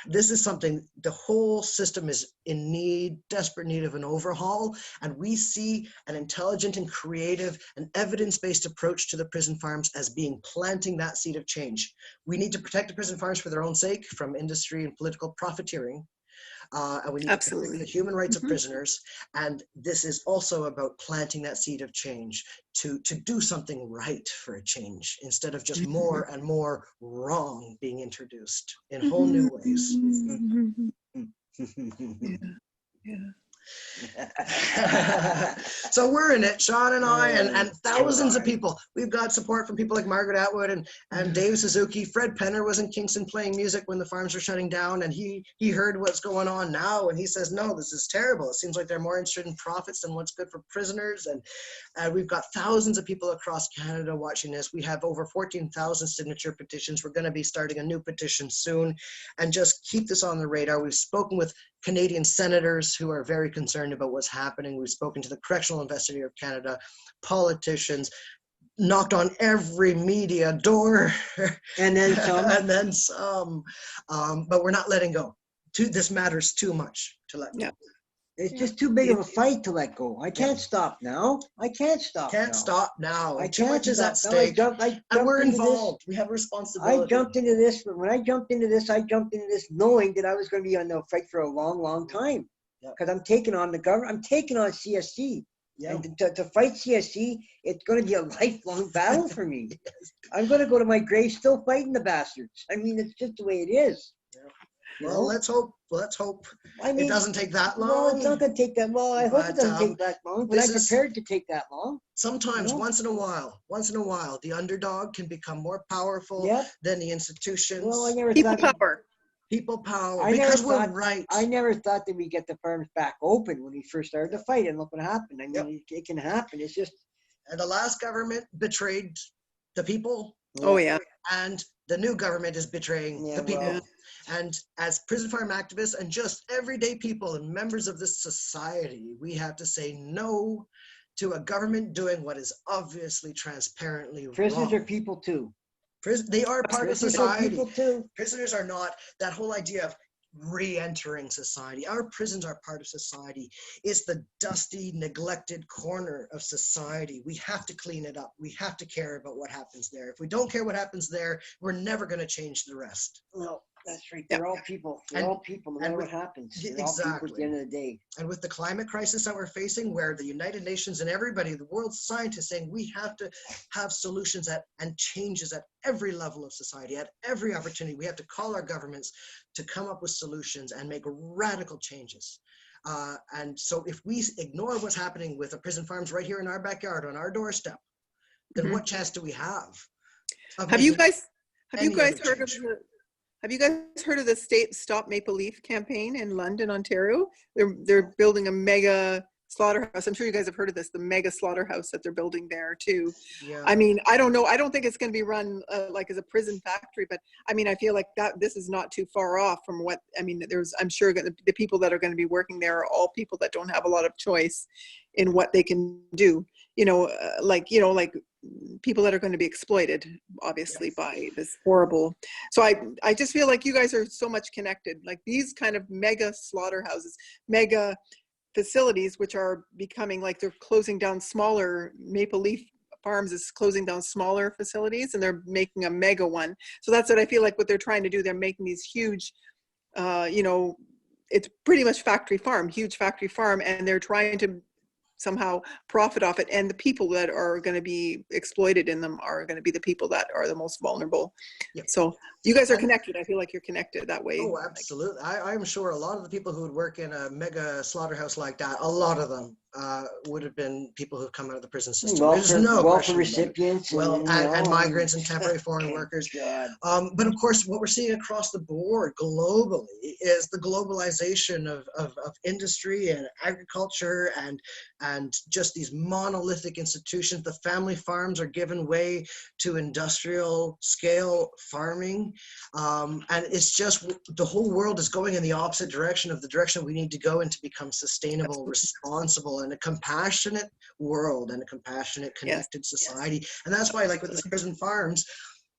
Speaker 2: this is something, the whole system is in desperate need of an overhaul. And we see an intelligent and creative and evidence-based approach to the prison farms as being planting that seed of change. We need to protect the prison farms for their own sake from industry and political profiteering. And we need to protect the human rights of prisoners. And this is also about planting that seed of change to do something right for a change, instead of just more and more wrong being introduced in whole new ways. So we're in it, Sean and I, and thousands of people. We've got support from people like Margaret Atwood and Dave Suzuki. Fred Penner was in Kingston playing music when the farms were shutting down, and he heard what's going on now, and he says, no, this is terrible. It seems like they're more interested in profits than what's good for prisoners. And we've got thousands of people across Canada watching this. We have over 14,000 signature petitions. We're going to be starting a new petition soon, and just keep this on the radar. We've spoken with Canadian senators who are very concerned about what's happening. We've spoken to the Correctional Investigator of Canada, politicians, knocked on every media door,
Speaker 3: and then some.
Speaker 2: And then some. But we're not letting go. This matters too much to let go.
Speaker 3: It's just too big of a fight to let go. I can't stop now. I can't stop now.
Speaker 2: Can't stop now.
Speaker 3: I
Speaker 2: Too
Speaker 3: can't
Speaker 2: much is at
Speaker 3: stop.
Speaker 2: stake.
Speaker 3: And
Speaker 2: we're involved. We have a responsibility.
Speaker 3: I jumped into this, but when I jumped into this knowing that I was going to be on the fight for a long, long time. Because I'm taking on the government. I'm taking on CSC. And to fight CSC, it's going to be a lifelong battle for me. I'm going to go to my grave still fighting the bastards. I mean, it's just the way it is.
Speaker 2: Well, let's hope. I mean, it doesn't take that long.
Speaker 3: No, it's not going to take that long. I hope it doesn't take that long, but I'm prepared to take that long.
Speaker 2: Sometimes, once in a while, the underdog can become more powerful than the institutions.
Speaker 3: Well, I never
Speaker 4: People
Speaker 3: thought
Speaker 4: power.
Speaker 2: People power. Because we're right.
Speaker 3: I never thought that we get the farms back open when we first started the fight, and look what happened. I mean, it can happen. It's just.
Speaker 2: And the last government betrayed the people.
Speaker 4: Oh yeah.
Speaker 2: And the new government is betraying the people. Well. And as prison farm activists and just everyday people and members of this society, we have to say no to a government doing what is obviously transparently
Speaker 3: Prisoners
Speaker 2: wrong.
Speaker 3: Are people too.
Speaker 2: They are part of society.
Speaker 3: People too.
Speaker 2: Prisoners are not. That whole idea of re-entering society. Our prisons are part of society. It's the dusty, neglected corner of society. We have to clean it up. We have to care about what happens there. If we don't care what happens there, we're never going to change the rest.
Speaker 3: No, that's right.
Speaker 4: Yeah.
Speaker 3: They're all people. They're
Speaker 2: And-
Speaker 3: all people, no
Speaker 2: and
Speaker 3: matter
Speaker 2: with-
Speaker 3: what happens.
Speaker 2: Yeah,
Speaker 3: They're all people at
Speaker 2: exactly.
Speaker 3: the end of the day.
Speaker 2: And with the climate crisis that we're facing, where the United Nations and everybody, the world's scientists saying we have to have solutions and changes at every level of society, at every opportunity. We have to call our governments to come up with solutions and make radical changes. And so if we ignore what's happening with the prison farms right here in our backyard, on our doorstep, then
Speaker 4: Mhm.
Speaker 2: what chance do we have? of
Speaker 4: Have you
Speaker 2: making
Speaker 4: guys
Speaker 2: any other
Speaker 4: heard of
Speaker 2: change?
Speaker 4: the State Stop Maple Leaf campaign in London, Ontario? They're building a mega slaughterhouse. I'm sure you guys have heard of this, the mega slaughterhouse that they're building there too.
Speaker 2: Yeah.
Speaker 4: I mean, I don't know. I don't think it's going to be run like as a prison factory, but I mean, I feel like that this is not too far off from what, I mean, I'm sure the people that are going to be working there are all people that don't have a lot of choice in what they can do. Like people that are going to be exploited, obviously, by this horrible. So I just feel like you guys are so much connected. Like these kind of mega slaughterhouses, mega facilities, which are becoming like they're closing down smaller. Maple Leaf Farms is closing down smaller facilities, and they're making a mega one. So that's what I feel like what they're trying to do. They're making these huge, it's pretty much huge factory farm, and they're trying to somehow profit off it, and the people that are going to be exploited in them are going to be the people that are the most vulnerable.
Speaker 2: Yep.
Speaker 4: So you guys are connected. I feel like you're connected that way.
Speaker 2: Oh, absolutely. I'm sure a lot of the people who would work in a mega slaughterhouse like that, a lot of them would have been people who've come out of the prison system. There's no
Speaker 3: Welfare
Speaker 2: question about it.
Speaker 3: recipients.
Speaker 2: And migrants and temporary foreign workers.
Speaker 3: God.
Speaker 2: But of course, what we're seeing across the board globally is the globalization of industry and agriculture and just these monolithic institutions. The family farms are given way to industrial scale farming. And it's just the whole world is going in the opposite direction of the direction we need to go in to become sustainable, responsible, and a compassionate world and a compassionate, connected society. And that's why, like with the prison farms,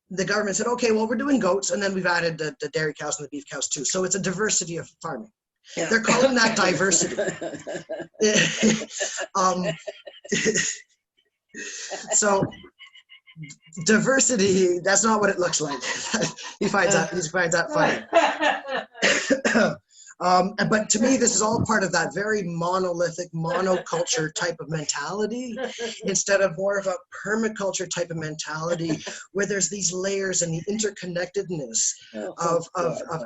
Speaker 2: the government said, okay, well, we're doing goats, and then we've added the dairy cows and the beef cows too. So it's a diversity of farming.
Speaker 4: Yeah.
Speaker 2: They're calling that diversity. So diversity, that's not what it looks like. he finds that funny. But to me, this is all part of that very monolithic, monoculture type of mentality, instead of more of a permaculture type of mentality, where there's these layers and the interconnectedness of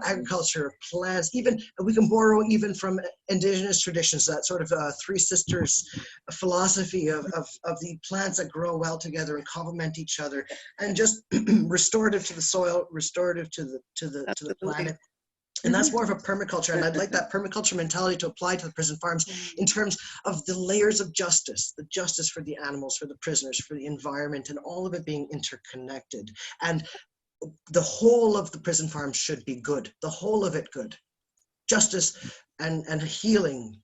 Speaker 2: agriculture, of plants. Even we can borrow even from indigenous traditions, that sort of three sisters philosophy of the plants that grow well together and complement each other, and just restorative to the soil, restorative to the planet. And that's more of a permaculture. And I'd like that permaculture mentality to apply to the prison farms in terms of the layers of justice, the justice for the animals, for the prisoners, for the environment, and all of it being interconnected. And the whole of the prison farms should be good, the whole of it good. Justice and healing.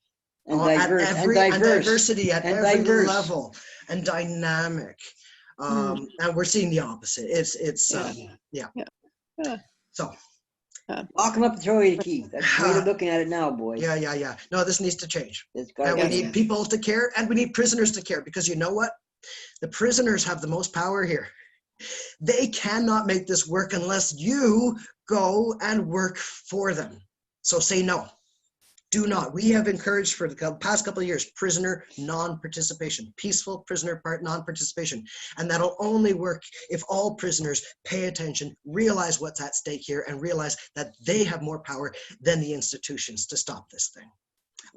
Speaker 3: And
Speaker 2: And diversity at every
Speaker 3: diverse.
Speaker 2: level, and dynamic. And we're seeing the opposite. So.
Speaker 3: Lock them up and throw away the key. That's the way they're looking at it now, boys.
Speaker 2: Yeah. No, this needs to change.
Speaker 3: It's
Speaker 2: And we
Speaker 3: gotta
Speaker 2: need people to care, and we need prisoners to care, because you know what? The prisoners have the most power here. They cannot make this work unless you go and work for them. So say no. Do not. We have encouraged for the past couple of years prisoner non-participation, peaceful prisoner non-participation. And that'll only work if all prisoners pay attention, realize what's at stake here, and realize that they have more power than the institutions to stop this thing.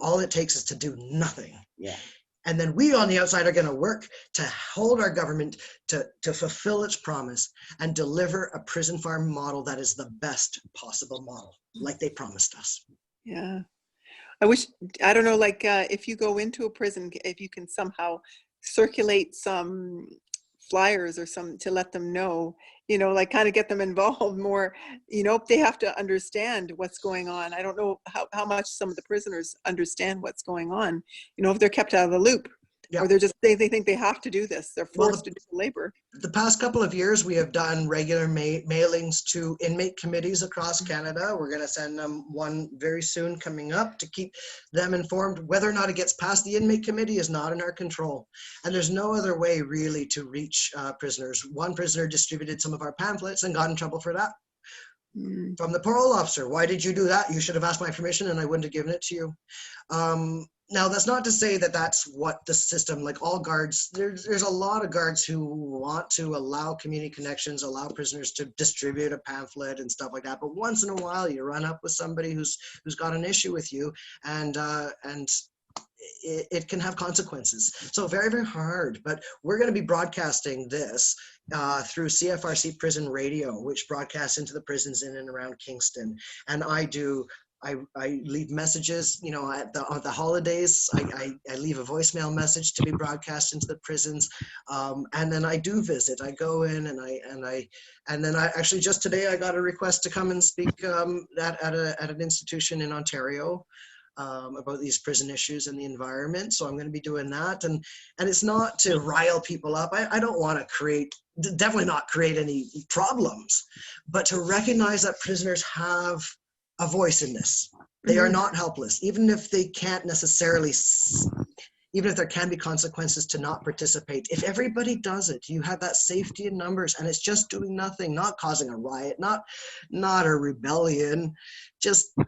Speaker 2: All it takes is to do nothing.
Speaker 3: Yeah.
Speaker 2: And then we on the outside are going to work to hold our government to fulfill its promise and deliver a prison farm model that is the best possible model, like they promised us.
Speaker 4: Yeah. I don't know, like if you go into a prison, if you can somehow circulate some flyers or some to let them know, like kind of get them involved more, they have to understand what's going on. I don't know how much some of the prisoners understand what's going on, if they're kept out of the loop.
Speaker 2: Yeah.
Speaker 4: Or they think they have to do this. They're
Speaker 2: Well,
Speaker 4: forced to do the labor.
Speaker 2: the past couple of years, we have done regular mailings to inmate committees across Canada. We're going to send them one very soon coming up to keep them informed. Whether or not it gets past the inmate committee is not in our control. And there's no other way really to reach prisoners. One prisoner distributed some of our pamphlets and got in trouble for that. From the parole officer, why did you do that? You should have asked my permission and I wouldn't have given it to you. Now, that's not to say that that's what the system, like all guards, there's a lot of guards who want to allow community connections, allow prisoners to distribute a pamphlet and stuff like that. But once in a while, you run up with somebody who's got an issue with you, and it can have consequences. So very, very hard. But we're going to be broadcasting this through CFRC Prison Radio, which broadcasts into the prisons in and around Kingston. And I leave messages, you know, at the holidays. I leave a voicemail message to be broadcast into the prisons, and then I do visit. I go in and then I actually just today I got a request to come and speak at an institution in Ontario about these prison issues and the environment. So I'm going to be doing that, and it's not to rile people up. I don't want to definitely not create any problems, but to recognize that prisoners have a voice in this. They are not helpless, even if they can't necessarily, even if there can be consequences to not participate. If everybody does it, you have that safety in numbers, and it's just doing nothing, not causing a riot, not a rebellion, just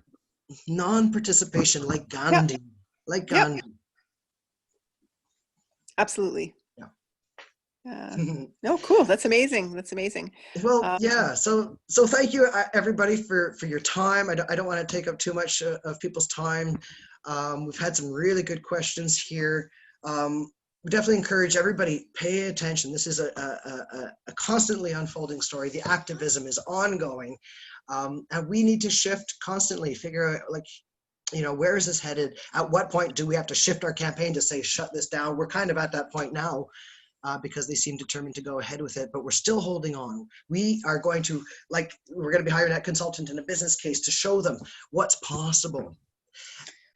Speaker 2: non-participation, like Gandhi, like Gandhi.
Speaker 4: Absolutely. No, cool. That's amazing. That's amazing.
Speaker 2: Well, yeah. So thank you, everybody, for your time. I don't want to take up too much of people's time. We've had some really good questions here. We definitely encourage everybody, pay attention. This is a constantly unfolding story. The activism is ongoing, and we need to shift constantly. Figure out, like, you know, where is this headed? At what point do we have to shift our campaign to say shut this down? We're kind of at that point now. Because they seem determined to go ahead with it, but we're still holding on. We are going to, we're going to be hiring that consultant in a business case to show them what's possible,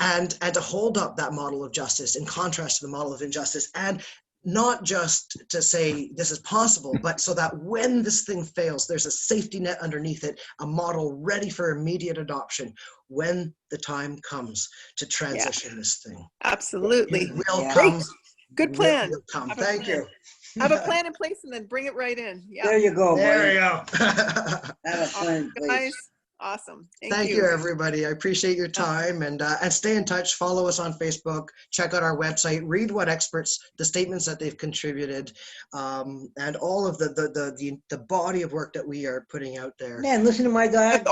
Speaker 2: and to hold up that model of justice in contrast to the model of injustice, and not just to say this is possible, but so that when this thing fails, there's a safety net underneath it, a model ready for immediate adoption when the time comes to transition this thing.
Speaker 4: Absolutely.
Speaker 2: It will
Speaker 4: Great.
Speaker 2: come.
Speaker 4: Good plan.
Speaker 2: Thank you.
Speaker 4: Have a plan in place and then bring it right in. Yeah.
Speaker 3: There you go.
Speaker 2: There you go.
Speaker 3: Have a plan in place.
Speaker 4: Guys, awesome.
Speaker 2: Thank you, everybody. I appreciate your time, and stay in touch. Follow us on Facebook. Check out our website. Read what experts, the statements that they've contributed, and all of the body of work that we are putting out there.
Speaker 3: Man, listen to my guy.
Speaker 4: That's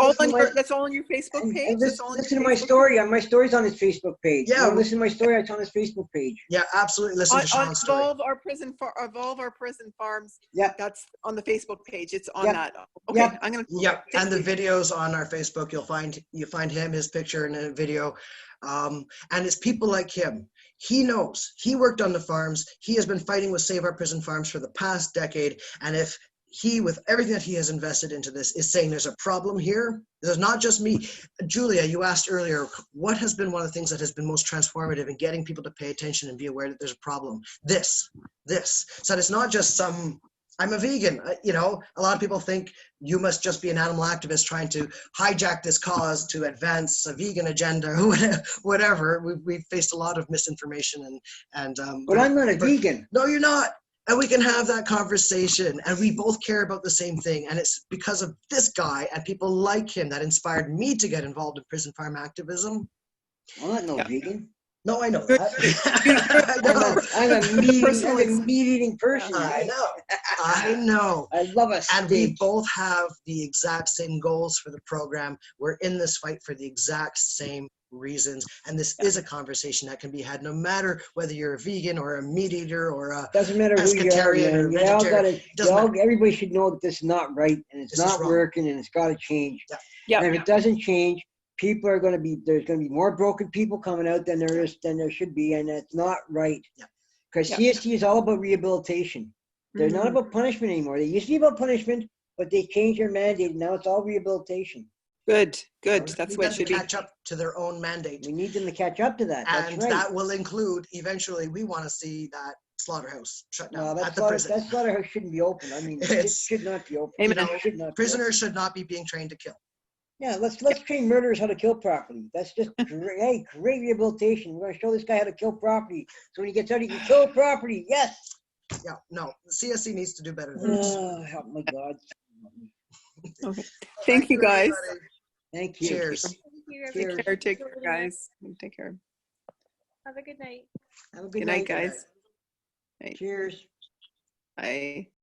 Speaker 4: all on your Facebook page.
Speaker 3: Listen to my story. My story's on his Facebook page.
Speaker 2: Yeah.
Speaker 3: Listen to my story. It's on his Facebook page.
Speaker 2: Yeah, absolutely. Listen to Sean's story.
Speaker 4: Evolve our prison farms.
Speaker 3: Yeah.
Speaker 4: That's on the Facebook page. It's on
Speaker 3: Yep.
Speaker 4: that. Okay.
Speaker 3: Yep.
Speaker 4: I'm gonna.
Speaker 2: Yep, and the videos on our Facebook, you find him, his picture in a video, and it's people like him. He knows. He worked on the farms. He has been fighting with Save Our Prison Farms for the past decade, and if he, with everything that he has invested into this, is saying there's a problem here, there's not just me. Julia, you asked earlier, what has been one of the things that has been most transformative in getting people to pay attention and be aware that there's a problem? This. So it's not just I'm a vegan. You know, a lot of people think you must just be an animal activist trying to hijack this cause to advance a vegan agenda or whatever. We've faced a lot of misinformation
Speaker 3: But I'm not a vegan.
Speaker 2: No, you're not. And we can have that conversation, and we both care about the same thing. And it's because of this guy and people like him that inspired me to get involved in prison farm activism.
Speaker 3: I'm not no vegan.
Speaker 2: No, I know that.
Speaker 3: I'm a meat-eating person.
Speaker 2: I know.
Speaker 3: I love us.
Speaker 2: And we both have the exact same goals for the program. We're in this fight for the exact same reasons. And this is a conversation that can be had no matter whether you're a vegan or a meat eater or a
Speaker 3: doesn't matter who you are, man. Everybody should know that this is not right, and it's not working, and it's got to change.
Speaker 4: Yeah.
Speaker 3: And if it doesn't change, there's going to be more broken people coming out than there should be, and that's not right. Because CST is all about rehabilitation. They're not about punishment anymore. They used to be about punishment, but they changed their mandate, and now it's all rehabilitation.
Speaker 4: Good, good.
Speaker 2: We
Speaker 4: That's
Speaker 2: need
Speaker 4: what
Speaker 2: them
Speaker 4: it should
Speaker 2: to
Speaker 4: be.
Speaker 2: catch up to their own mandate.
Speaker 3: We need them to catch up to that. That's
Speaker 2: And
Speaker 3: right.
Speaker 2: that will include, eventually, we want to see that slaughterhouse shut
Speaker 3: No,
Speaker 2: down at the prison.
Speaker 3: that slaughterhouse shouldn't be open. I mean, it
Speaker 2: It's-
Speaker 3: should not be open.
Speaker 2: You
Speaker 4: Amen.
Speaker 2: know,
Speaker 3: Should not be
Speaker 2: prisoners should not be being trained to kill.
Speaker 3: open. Yeah, let's train murderers how to kill properly. That's just great. Hey, great rehabilitation. We're gonna show this guy how to kill properly. So when he gets out, he can kill property. Yes.
Speaker 2: Yeah, no, CSC needs to do better than this.
Speaker 3: Oh, help my God.
Speaker 4: Okay. Thank you, guys.
Speaker 2: everybody.
Speaker 3: Thank you.
Speaker 2: Cheers.
Speaker 1: Thank you,
Speaker 3: Cheers.
Speaker 1: everybody,
Speaker 4: Care, take
Speaker 1: for
Speaker 4: care,
Speaker 1: joining us.
Speaker 4: guys. Take care.
Speaker 1: Have a good night.
Speaker 3: Have a
Speaker 4: Good night,
Speaker 3: night.
Speaker 4: guys. Hey.
Speaker 3: Cheers.
Speaker 4: Bye.